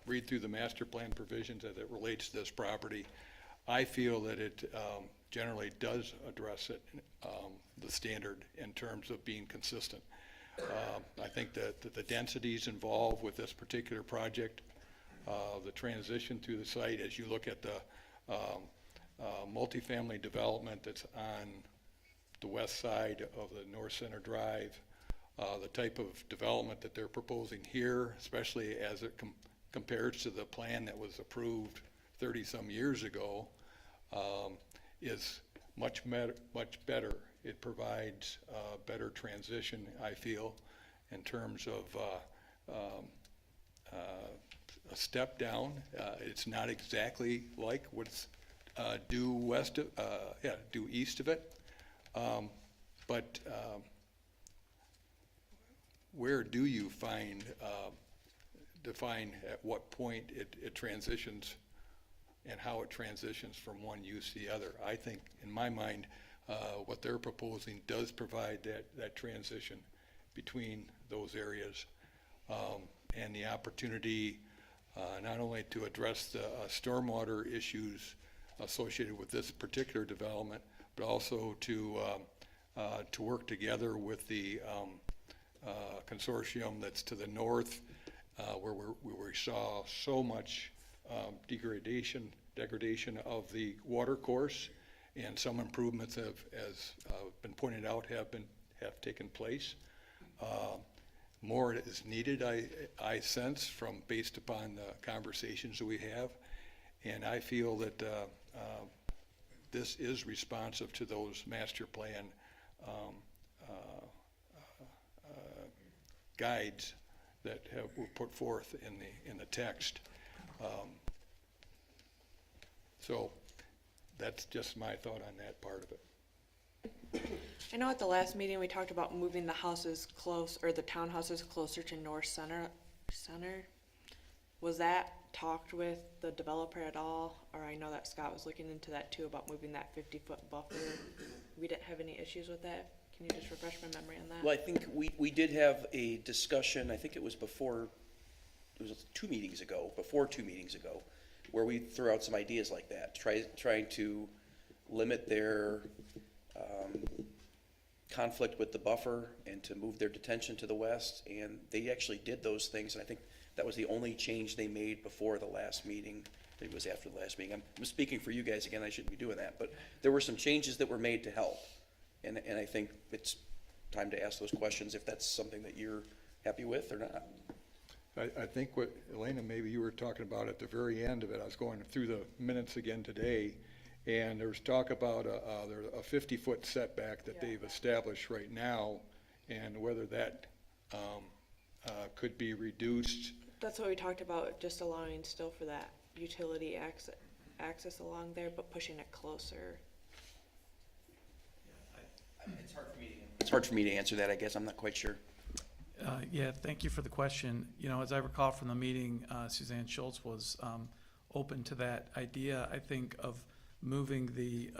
read through the master plan provisions as it relates to this property, I feel that it generally does address it, the standard in terms of being consistent. I think that the densities involved with this particular project, the transition through the site, as you look at the multifamily development that's on the west side of the North Center Drive, the type of development that they're proposing here, especially as it compares to the plan that was approved 30-some years ago, is much better. It provides better transition, I feel, in terms of a step down. It's not exactly like what's due east of it, but where do you define at what point it transitions and how it transitions from one use to the other? I think, in my mind, what they're proposing does provide that transition between those areas, and the opportunity not only to address the stormwater issues associated with this particular development, but also to work together with the consortium that's to the north, where we saw so much degradation of the water course, and some improvements have, as been pointed out, have taken place. More is needed, I sense, based upon the conversations that we have, and I feel that this is responsive to those master plan guides that were put forth in the text. So that's just my thought on that part of it. I know at the last meeting, we talked about moving the houses the townhouses closer to North Center. Was that talked with the developer at all? Or I know that Scott was looking into that too, about moving that 50-foot buffer. We didn't have any issues with that? Can you just refresh my memory on that? Well, I think we did have a discussion, I think it was before 2 meetings ago, where we threw out some ideas like that, trying to limit their conflict with the buffer and to move their detention to the west, and they actually did those things, and I think that was the only change they made before the last meeting. It was after the last meeting. I'm speaking for you guys again, I shouldn't be doing that, but there were some changes that were made to help, and I think it's time to ask those questions if that's something that you're happy with or not. I think what, Elena, maybe you were talking about at the very end of it, I was going through the minutes again today, and there was talk about a 50-foot setback that they've established right now, and whether that could be reduced. That's what we talked about, just allowing still for that utility access along there, but pushing it closer. It's hard for me to answer that, I guess. I'm not quite sure. Yeah, thank you for the question. You know, as I recall from the meeting, Suzanne Schultz was open to that idea, I think, of moving the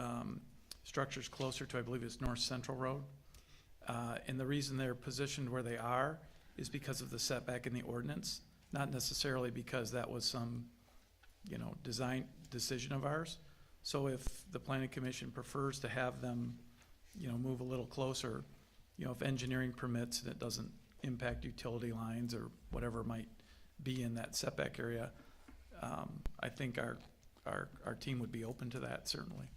structures closer to, I believe it's North Central Road. And the reason they're positioned where they are is because of the setback in the ordinance, not necessarily because that was some, you know, design decision of ours. So if the planning commission prefers to have them, you know, move a little closer, you know, if engineering permits and it doesn't impact utility lines or whatever might be in that setback area, I think our team would be open to that, certainly.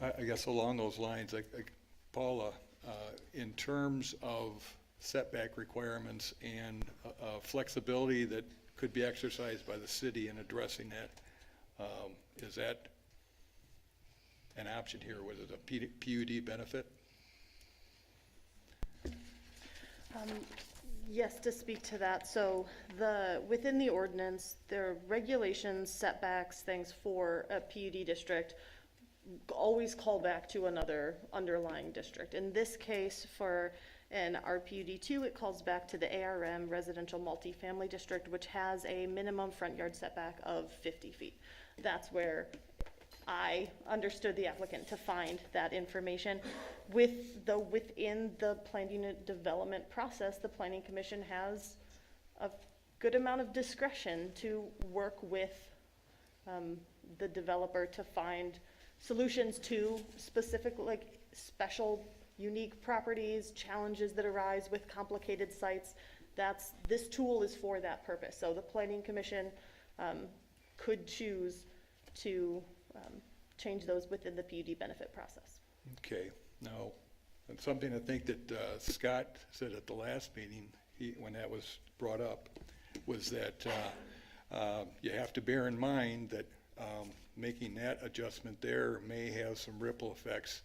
I guess along those lines, Paula, in terms of setback requirements and flexibility that could be exercised by the city in addressing that, is that an option here? Was it a PUD benefit? Yes, to speak to that, so within the ordinance, there are regulations, setbacks, things for a PUD district always call back to another underlying district. In this case, for an RPUD2, it calls back to the ARM, Residential Multifamily District, which has a minimum front yard setback of 50 feet. That's where I understood the applicant to find that information. Within the planned unit development process, the Planning Commission has a good amount of discretion to work with the developer to find solutions to specific, like special, unique properties, challenges that arise with complicated sites. This tool is for that purpose. So the Planning Commission could choose to change those within the PUD benefit process. Okay, now, and something I think that Scott said at the last meeting, when that was brought up, was that you have to bear in mind that making that adjustment there may have some ripple effects,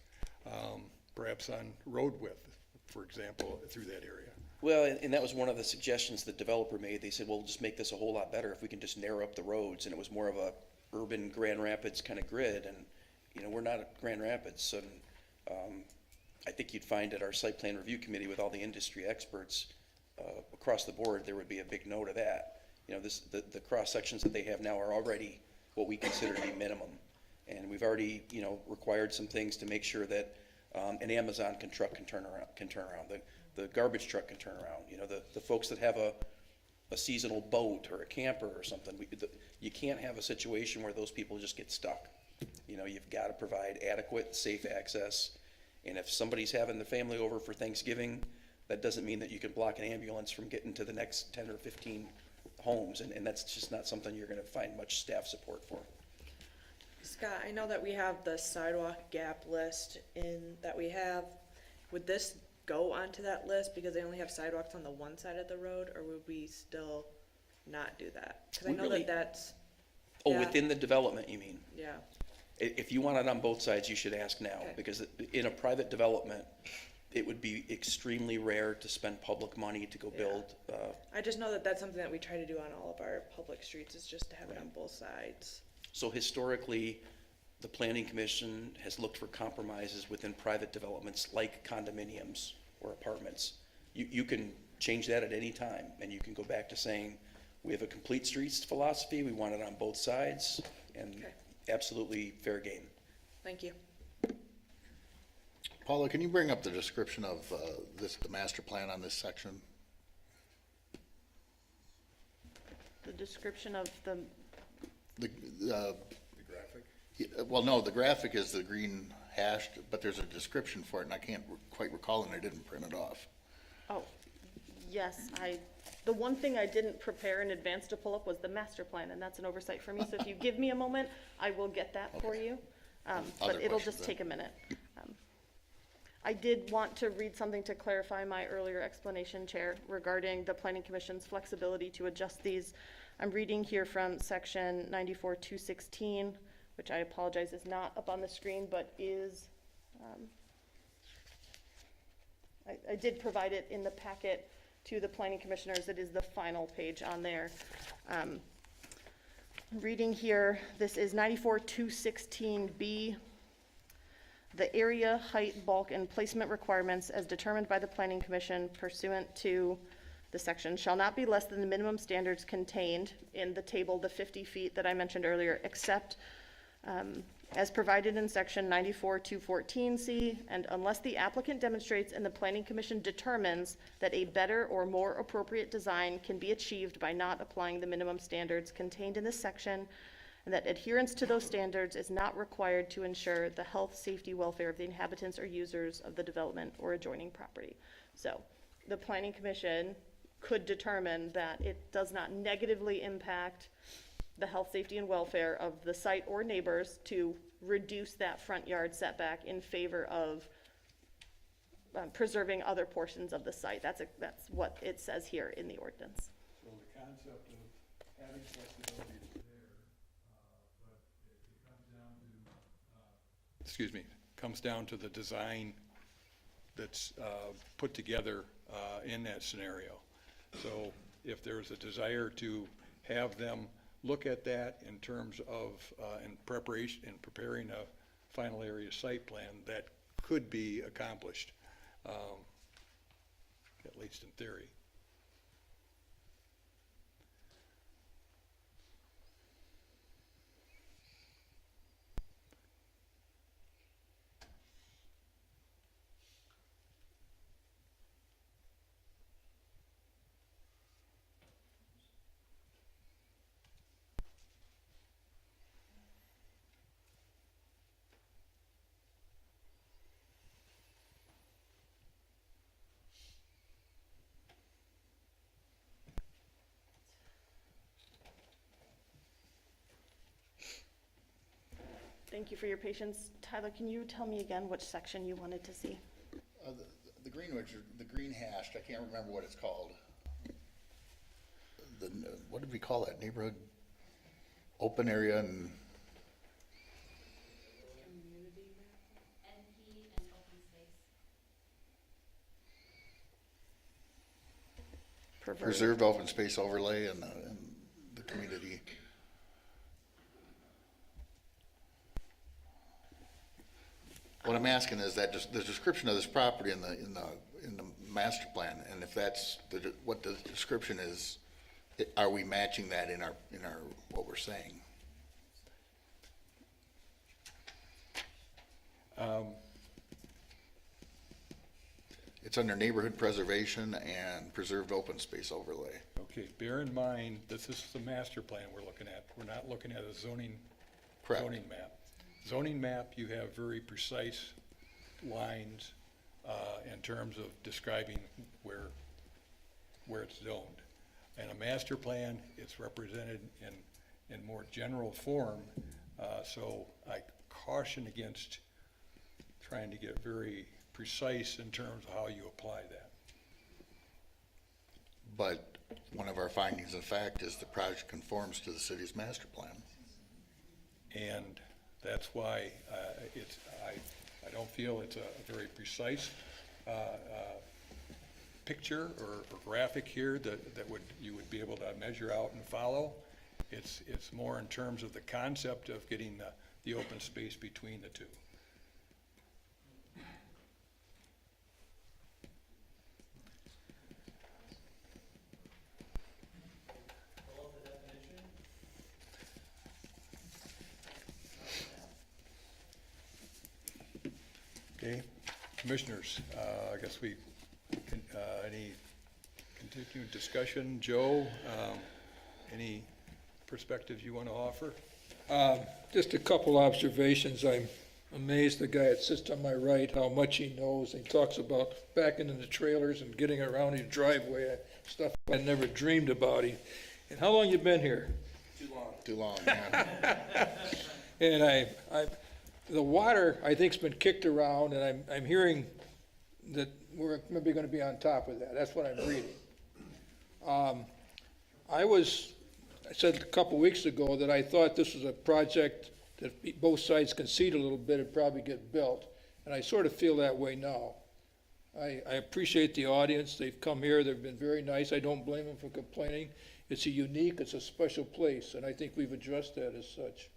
perhaps on road width, for example, through that area. Well, and that was one of the suggestions the developer made. They said, well, we'll just make this a whole lot better if we can just narrow up the roads. And it was more of a urban Grand Rapids kind of grid. And, you know, we're not at Grand Rapids. So I think you'd find at our site plan review committee with all the industry experts across the board, there would be a big no to that. You know, the cross sections that they have now are already what we consider to be minimum. And we've already, you know, required some things to make sure that an Amazon truck can turn around. The garbage truck can turn around. You know, the folks that have a seasonal boat or a camper or something, you can't have a situation where those people just get stuck. You know, you've got to provide adequate, safe access. And if somebody's having the family over for Thanksgiving, that doesn't mean that you can block an ambulance from getting to the next 10 or 15 homes. And that's just not something you're going to find much staff support for. Scott, I know that we have the sidewalk gap list that we have. Would this go onto that list because they only have sidewalks on the one side of the road, or would we still not do that? Because I know that that's... Oh, yeah. within the development, you mean? Yeah. If you want it on both sides, you should ask now, Okay. because in a private development, it would be extremely rare to spend public money to go build. I just know that that's something that we try to do on all of our public streets, is just to have it on both sides. So historically, the Planning Commission has looked for compromises within private developments like condominiums or apartments. You can change that at any time, and you can go back to saying, we have a complete streets philosophy, we want it on both sides, and absolutely fair game. Thank you. Paula, can you bring up the description of the master plan on this section? The description of the graphic? Well, no, the graphic is the green hashed, but there's a description for it, and I can't quite recall, and I didn't print it off. Oh, yes, the one thing I didn't prepare in advance to pull up was the master plan, and that's an oversight for me, so if you give me a moment, I will get that for you. But it'll just take a minute. I did want to read something to clarify my earlier explanation, Chair, regarding the Planning Commission's flexibility to adjust these. I'm reading here from section 94-216, which I apologize is not up on the screen, but is, I did provide it in the packet to the Planning Commissioners. It is the final page on there. Reading here, this is 94-216B. The area, height, bulk, and placement requirements as determined by the Planning Commission pursuant to the section shall not be less than the minimum standards contained in the table, the 50 feet that I mentioned earlier, except as provided in section 94-214C, and unless the applicant demonstrates and the Planning Commission determines that a better or more appropriate design can be achieved by not applying the minimum standards contained in this section, and that adherence to those standards is not required to ensure the health, safety, welfare of the inhabitants or users of the development or adjoining property. So the Planning Commission could determine that it does not negatively impact the health, safety, and welfare of the site or neighbors to reduce that front yard setback in favor of preserving other portions of the site. That's what it says here in the ordinance. So the concept of having flexibility is there, but it comes down to, comes down to the design that's put together in that scenario. So if there's a desire to have them look at that in terms of in preparing a final area site plan, that could be accomplished, at least in theory. Thank you for your patience. Tyler, can you tell me again which section you wanted to see? The Greenridge, the green hashed, I can't remember what it's called. What did we call that? Neighborhood open area and preserved open space overlay and the community. What I'm asking is that just the description of this property in the master plan, and if that's what the description is, are we matching that in our what we're saying? It's under neighborhood preservation and preserved open space overlay. Okay, bear in mind, this is the master plan we're looking at. We're not looking at a zoning map. Zoning map, you have very precise lines in terms of describing where it's zoned. And a master plan, it's represented in more general form, so I caution against trying to get very precise in terms of how you apply that. But one of our findings of fact is the project conforms to the city's master plan. And that's why I don't feel it's a very precise picture or graphic here that you would be able to measure out and follow. It's more in terms of the concept of getting the open space between the two. Okay, commissioners, I guess we can, any continued discussion? Joe, any perspectives you want to offer? Just a couple observations. I'm amazed the guy that sits on my right, how much he knows. He talks about backing into trailers and getting around his driveway, stuff I never dreamed about him. And how long you been here? Too long. Too long, yeah. And the water, I think, has been kicked around, and I'm hearing that we're maybe gonna be on top of that. That's what I'm reading. I said a couple weeks ago that I thought this was a project that both sides concede a little bit and probably get built, and I sort of feel that way now. I appreciate the audience. They've come here. They've been very nice. I don't blame them for complaining. It's a special place, and I think we've addressed that as such.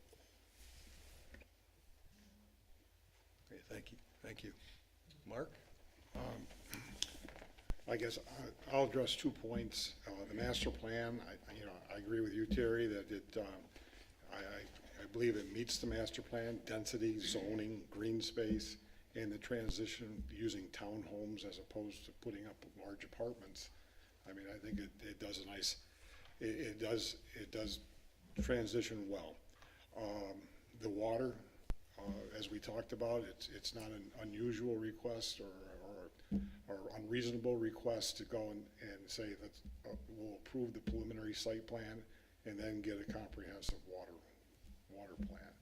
Okay, thank you. Mark? I guess I'll address 2 points. The master plan, I agree with you, Terry, that I believe it meets the master plan, density, zoning, green space, and the transition using townhomes as opposed to putting up large apartments. I mean, I think it does a nice, it does transition well. The water, as we talked about, it's not an unusual request or unreasonable request to go and say that we'll approve the preliminary site plan and then get a comprehensive water plan.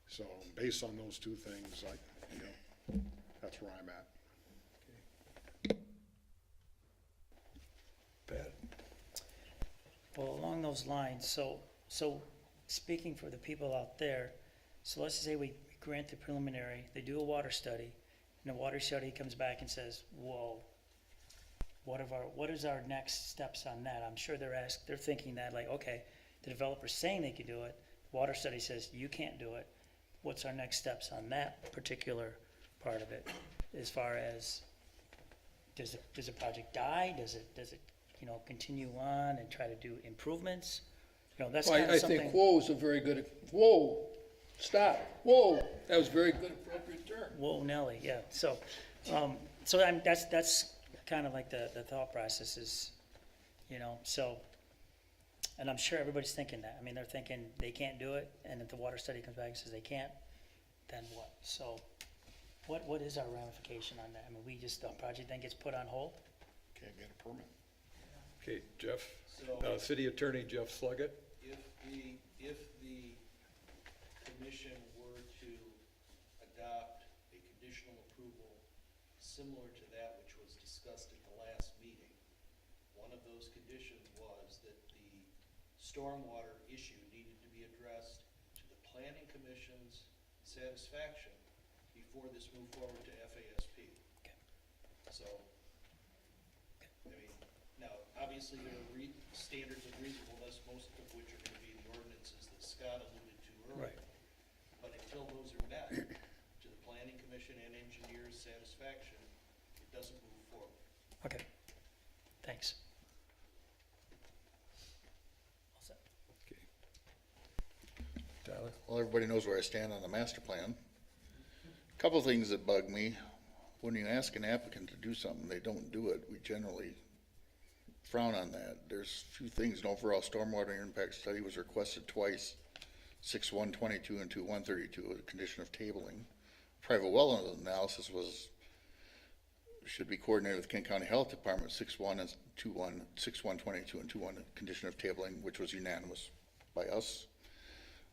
So based on those 2 things, that's where I'm at. Pat? Well, along those lines, so speaking for the people out there, so let's say we grant the preliminary, they do a water study, and the water study comes back and says, well, what is our next steps on that? I'm sure they're thinking that, like, okay, the developer's saying they could do it, the water study says you can't do it. What's our next steps on that particular part of it? As far as, does the project die? Does it continue on and try to do improvements? That's kind of something. I think whoa is a very good, whoa, stop, whoa, that was a very good appropriate term. Whoa, Nelly, yeah. So that's kind of like the thought process is, so, and I'm sure everybody's thinking that. I mean, they're thinking they can't do it, and if the water study comes back and says they can't, then what? So what is our ramification on that? I mean, the project then gets put on hold? Can't get a permit. Okay, Jeff, So- City Attorney Jeff Sluggett. If the commission were to adopt a conditional approval similar to that which was discussed at the last meeting, one of those conditions was that the stormwater issue needed to be addressed to the planning commission's satisfaction before this moved forward to FASP. Okay. So, I mean, now, obviously, there are standards of reasonableness, most of which are gonna be the ordinances that Scott alluded to earlier. Right. But until those are met, to the planning commission and engineer's satisfaction, it doesn't move forward. Okay, thanks. All set. Okay. Tyler? Well, everybody knows where I stand on the master plan. Couple things that bug me. When you ask an applicant to do something, they don't do it. We generally frown on that. There's a few things. An overall stormwater impact study was requested twice, 6/122 and 2/132, with a condition of tabling. Private well analysis should be coordinated with Kent County Health Department, 6/1 and 2/1, 6/122 and 2/1, condition of tabling, which was unanimous by us.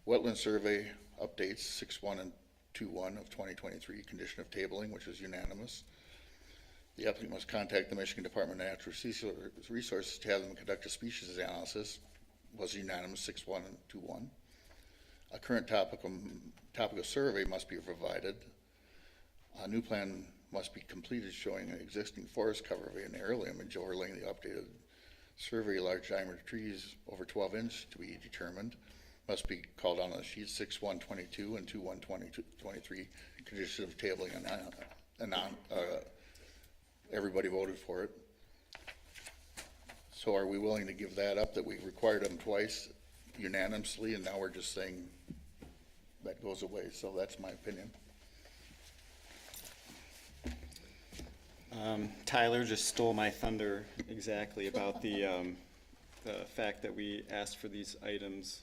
Wetland survey updates, 6/1 and 2/1 of 2023, condition of tabling, which was unanimous. The applicant must contact the Michigan Department of Natural Resources to have them conduct a species analysis, was unanimous, 6/1 and 2/1. A current topical survey must be provided. A new plan must be completed showing an existing forest cover of an aerial image overlaying the updated survey. Large diameter trees over 12 inch to be determined must be called on the sheet, 6/122 and 2/123, condition of tabling, and everybody voted for it. So are we willing to give that up, that we required them twice unanimously, and now we're just saying that goes away? So that's my opinion. Tyler just stole my thunder exactly about the fact that we asked for these items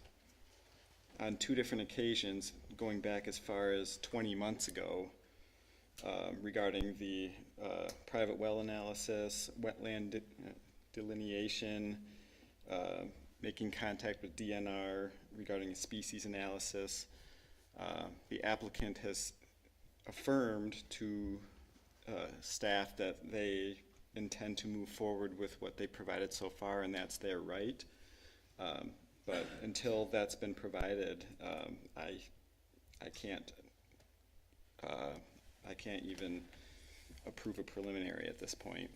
on 2 different occasions, going back as far as 20 months ago, regarding the private well analysis, wetland delineation, making contact with DNR regarding a species analysis. The applicant has affirmed to staff that they intend to move forward with what they provided so far, and that's their right. But until that's been provided, I can't even approve a preliminary at this point.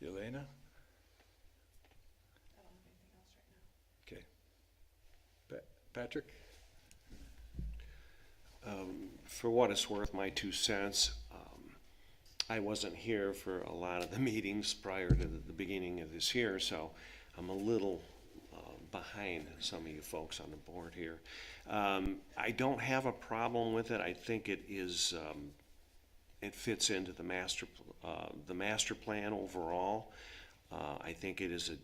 Elena? Okay. Patrick? For what it's worth, my 2 cents, I wasn't here for a lot of the meetings prior to the beginning of this year, so I'm a little behind some of you folks on the board here. I don't have a problem with it. I think it is, it fits into the master plan overall. I think it is a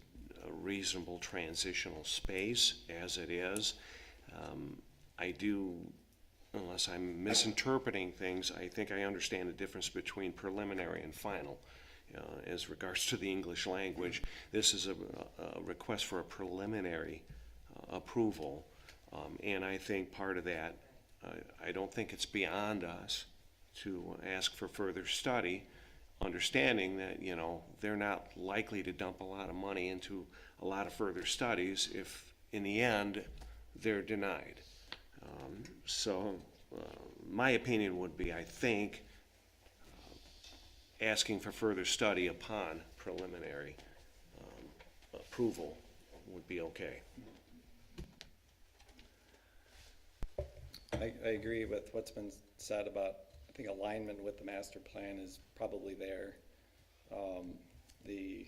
reasonable transitional space as it is. I do, unless I'm misinterpreting things, I think I understand the difference between preliminary and final. As regards to the English language, this is a request for a preliminary approval, and I think part of that, I don't think it's beyond us to ask for further study, understanding that, you know, they're not likely to dump a lot of money into a lot of further studies if in the end they're denied. So my opinion would be, I think, asking for further study upon preliminary approval would be okay. I agree with what's been said about, I think alignment with the master plan is probably there. The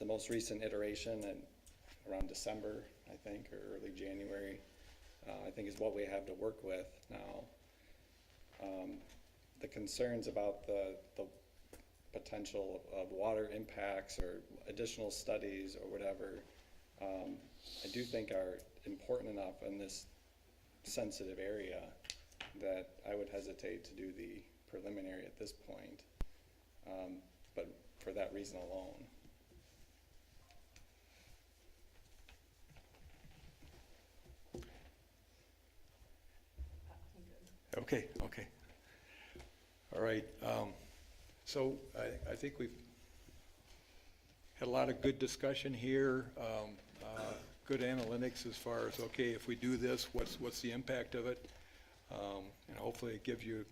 most recent iteration around December, I think, or early January, I think is what we have to work with now. The concerns about the potential of water impacts or additional studies or whatever, I do think are important enough in this sensitive area that I would hesitate to do the preliminary at this point, but for that reason alone. Okay. All right, so I think we've had a lot of good discussion here, good analytics as far as, okay, if we do this, what's the impact of it? And hopefully it gives you,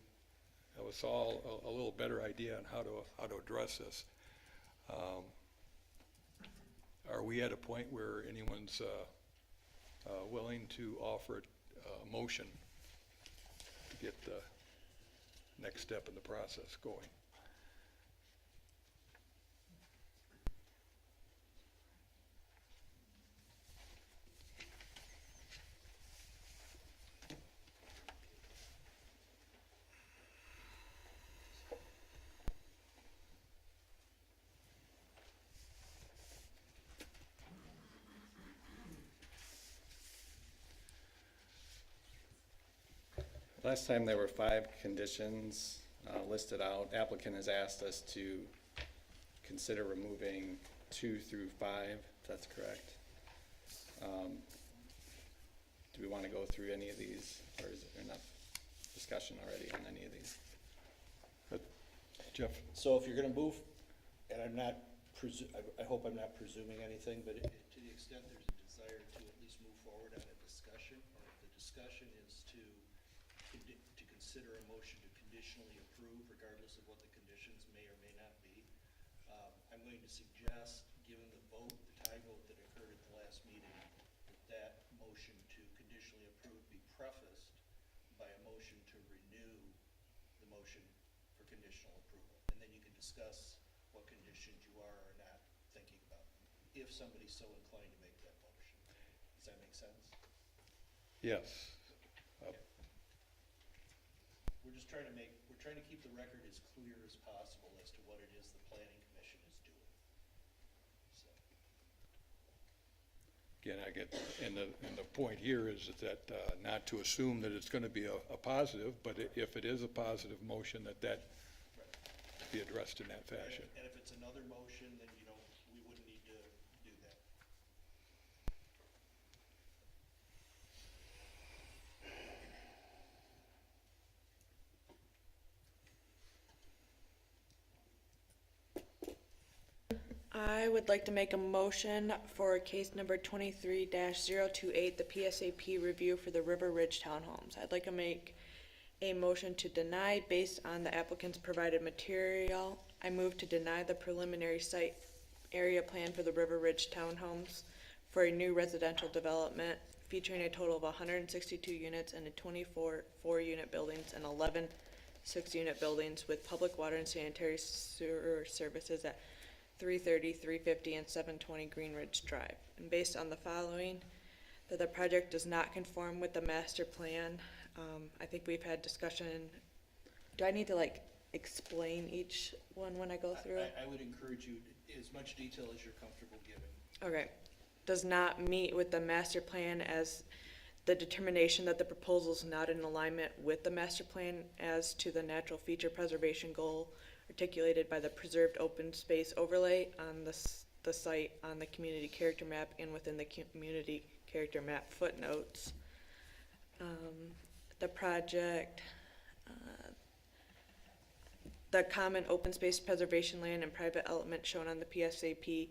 us all a little better idea on how to address this. Are we at a point where anyone's willing to offer a motion to get the next step in the process going? Last time there were 5 conditions listed out. Applicant has asked us to consider removing 2 through 5, if that's correct. Do we want to go through any of these, or is there enough discussion already on any of these? Jeff? So if you're gonna move, and I'm not I hope I'm not presuming anything, but to the extent there's a desire to at least move forward on a discussion, or if the discussion is to consider a motion to conditionally approve, regardless of what the conditions may or may not be, I'm going to suggest, given the vote, the tie vote that occurred at the last meeting, that motion to conditionally approve be prefaced by a motion to renew the motion for conditional approval. And then you can discuss what conditions you are or not thinking about, if somebody's so inclined to make that motion. Does that make sense? Yes. We're trying to keep the record as clear as possible as to what it is the planning commission is doing. So. Again, I get, and the point here is that not to assume that it's gonna be a positive, but if it is a positive motion, that be addressed in that fashion. And if it's another motion, then we wouldn't need to do that. I would like to make a motion for case number 23-028, the PSAP review for the River Ridge Townhomes. I'd like to make a motion to deny based on the applicant's provided material. I move to deny the preliminary site area plan for the River Ridge Townhomes for a new residential development featuring a total of 162 units and 24 4-unit buildings and 11 6-unit buildings with public water and sanitary sewer services at 330, 350, and 720 Greenridge Drive. And based on the following, that the project does not conform with the master plan. I think we've had discussion. Do I need to explain each one when I go through it? I would encourage you, as much detail as you're comfortable giving. Okay. Does not meet with the master plan as the determination that the proposal is not in alignment with the master plan as to the natural feature preservation goal articulated by the preserved open space overlay on the site on the community character map and within the community character map footnotes. The project, the common open space preservation land and private element shown on the PSAP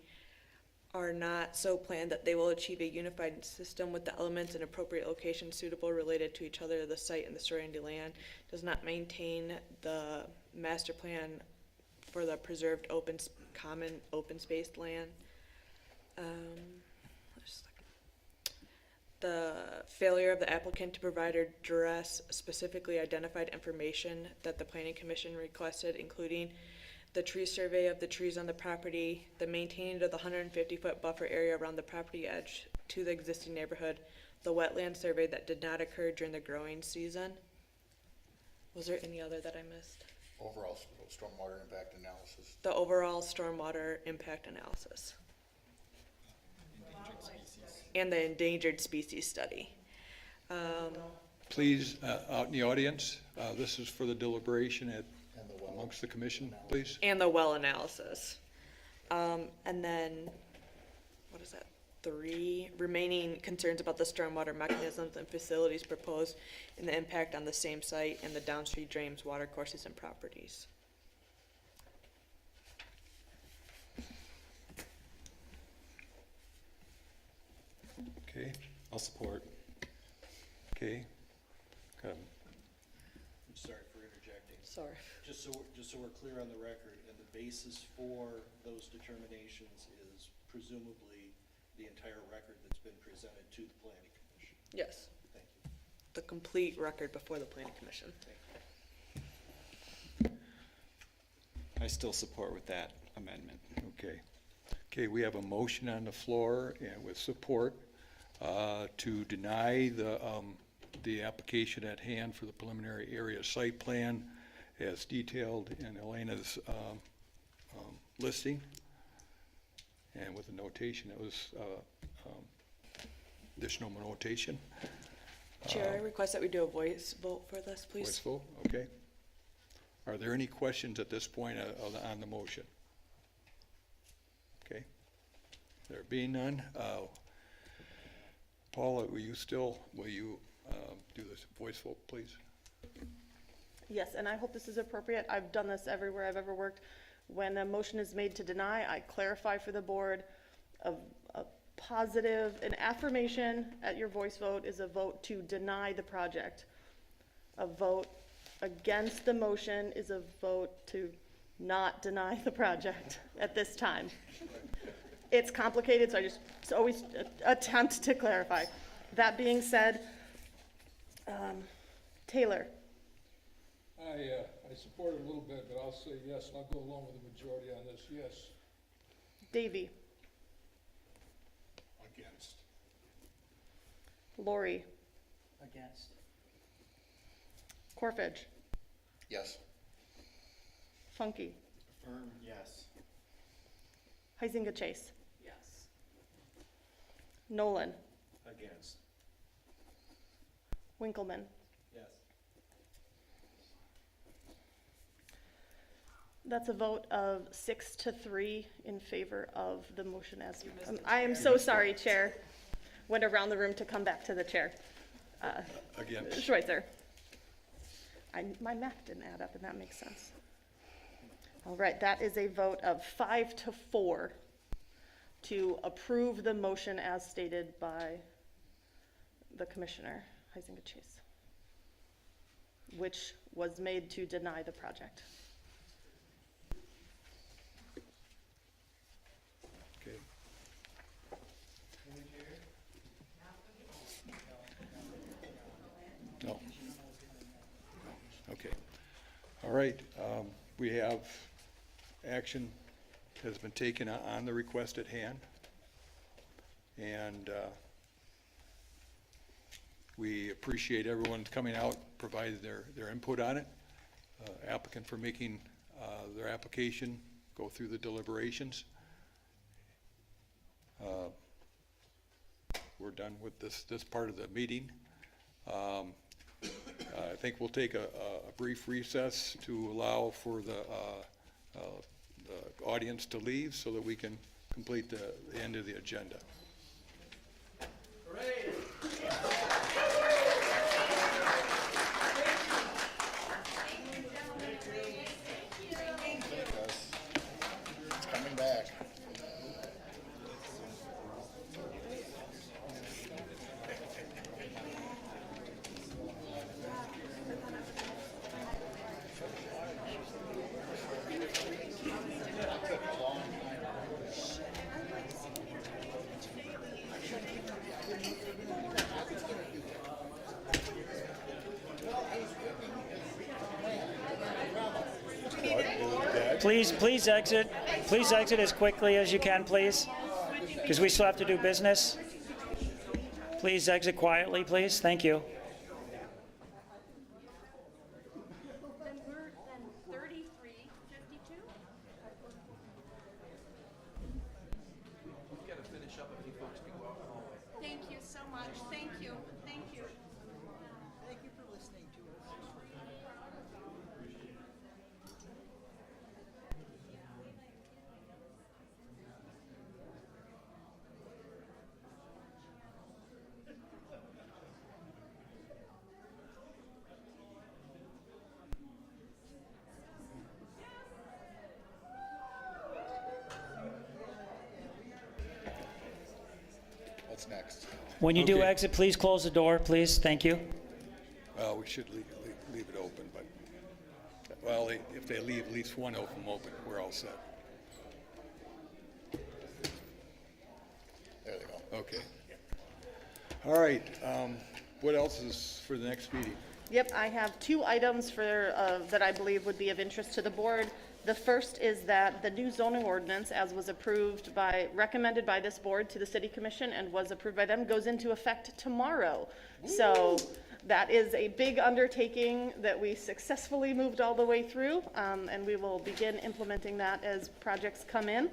are not so planned that they will achieve a unified system with the elements in appropriate locations suitable related to each other, the site and the surrounding land. Does not maintain the master plan for the preserved common open space land. The failure of the applicant to provide or address specifically identified information that the Planning Commission requested, including the tree survey of the trees on the property, the maintaining of the 150-foot buffer area around the property edge to the existing neighborhood, the wetland survey that did not occur during the growing season. Was there any other that I missed? Overall stormwater impact analysis. The overall stormwater impact analysis. And the endangered species study. Please, out in the audience, this is for the deliberation amongst the commission, please. And the well analysis. And then, what is that? 3 remaining concerns about the stormwater mechanisms and facilities proposed and the impact on the same site and the downstream drains, water courses, and properties. Okay, I'll support. okay. I'm sorry for interjecting. Sorry. Just so we're clear on the record, and the basis for those determinations is presumably the entire record that's been presented to the Planning Commission. Yes. Thank you. The complete record before the Planning Commission. I still support with that amendment. Okay. Okay, we have a motion on the floor and with support to deny the application at hand for the preliminary area site plan as detailed in Elena's listing. And with the notation, it was additional notation. Chair, I request that we do a voice vote for this, please. Voice vote, okay. Are there any questions at this point on the motion? Okay. There being none, Paula, will you do this voice vote, please? Yes, and I hope this is appropriate. I've done this everywhere I've ever worked. When a motion is made to deny, I clarify for the board a positive, an affirmation at your voice vote is a vote to deny the project. A vote against the motion is a vote to not deny the project at this time. It's complicated, so I just always attempt to clarify. That being said, Taylor. I support it a little bit, but I'll say yes, and I'll go along with the majority on this, yes. Davy. Against. Lori. Against. Corfidge. Yes. Funky. Affirm, yes. Huizinga Chase. Yes. Nolan. Against. Winkleman. Yes. That's a vote of 6-3 in favor of the motion as, I am so sorry, Chair. Went around the room to come back to the chair. Against. Schweitzer. My math didn't add up, and that makes sense. All right, that is a vote of 5-4 to approve the motion as stated by the Commissioner, Heisinger Chase, which was made to deny the project. Okay. No. Okay. All right, we have action has been taken on the request at hand. And we appreciate everyone coming out, providing their input on it. Applicant for making their application, go through the deliberations. We're done with this part of the meeting. I think we'll take a brief recess to allow for the audience to leave so that we can complete the end of the agenda. It's coming back. Please exit as quickly as you can, please, because we still have to do business. Please exit quietly, please. Thank you. Then we're 3352. We've got to finish up if you folks can go out the hallway. Thank you so much. Thank you. Thank you. Thank you for listening to us. What's next? When you do Okay. exit, please close the door, please. Thank you. Well, we should leave it open, but, well, if they leave at least one of them open, we're all set. There they go. Okay. All right, what else is for the next meeting? Yep, I have two items for, that I believe would be of interest to the board. The first is that the new zoning ordinance, as was recommended by this board to the city commission and was approved by them, goes into effect tomorrow. So that is a big undertaking that we successfully moved all the way through, and we will begin implementing that as projects come in.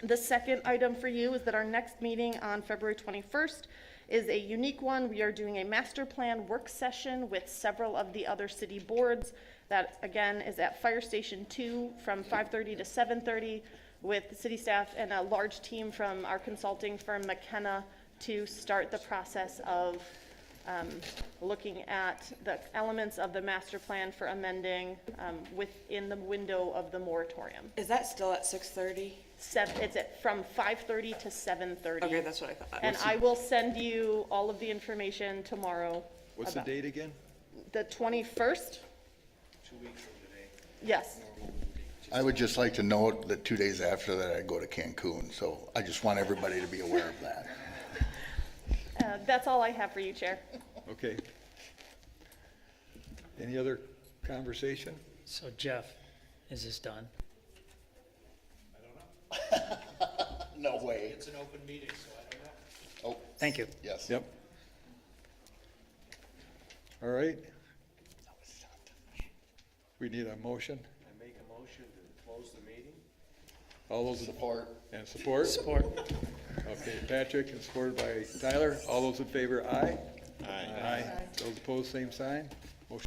The second item for you is that our next meeting on February 21st is a unique one. We are doing a master plan work session with several of the other city boards. That, again, is at Fire Station 2 from 5:30 to 7:30 with the city staff and a large team from our consulting firm, McKenna, to start the process of looking at the elements of the master plan for amending within the window of the moratorium. Is that still at 6:30? It's from 5:30 to 7:30. Okay, that's what I thought. And I will send you all of the information tomorrow. What's the about- date again? The 21st? 2 weeks from today. Yes. I would just like to note that 2 days after that, I go to Cancun, so I just want everybody to be aware of that. That's all I have for you, Chair. Okay. Any other conversation? So Jeff, is this done? No way. It's an open meeting, so I don't know. Oh, Thank you. yes. Yep. All right. We need a motion. I make a motion to close the meeting. All those Support. and support? Support. Okay, Patrick, and supported by Tyler. All those in favor, aye? Aye. Aye. Those opposed, same sign.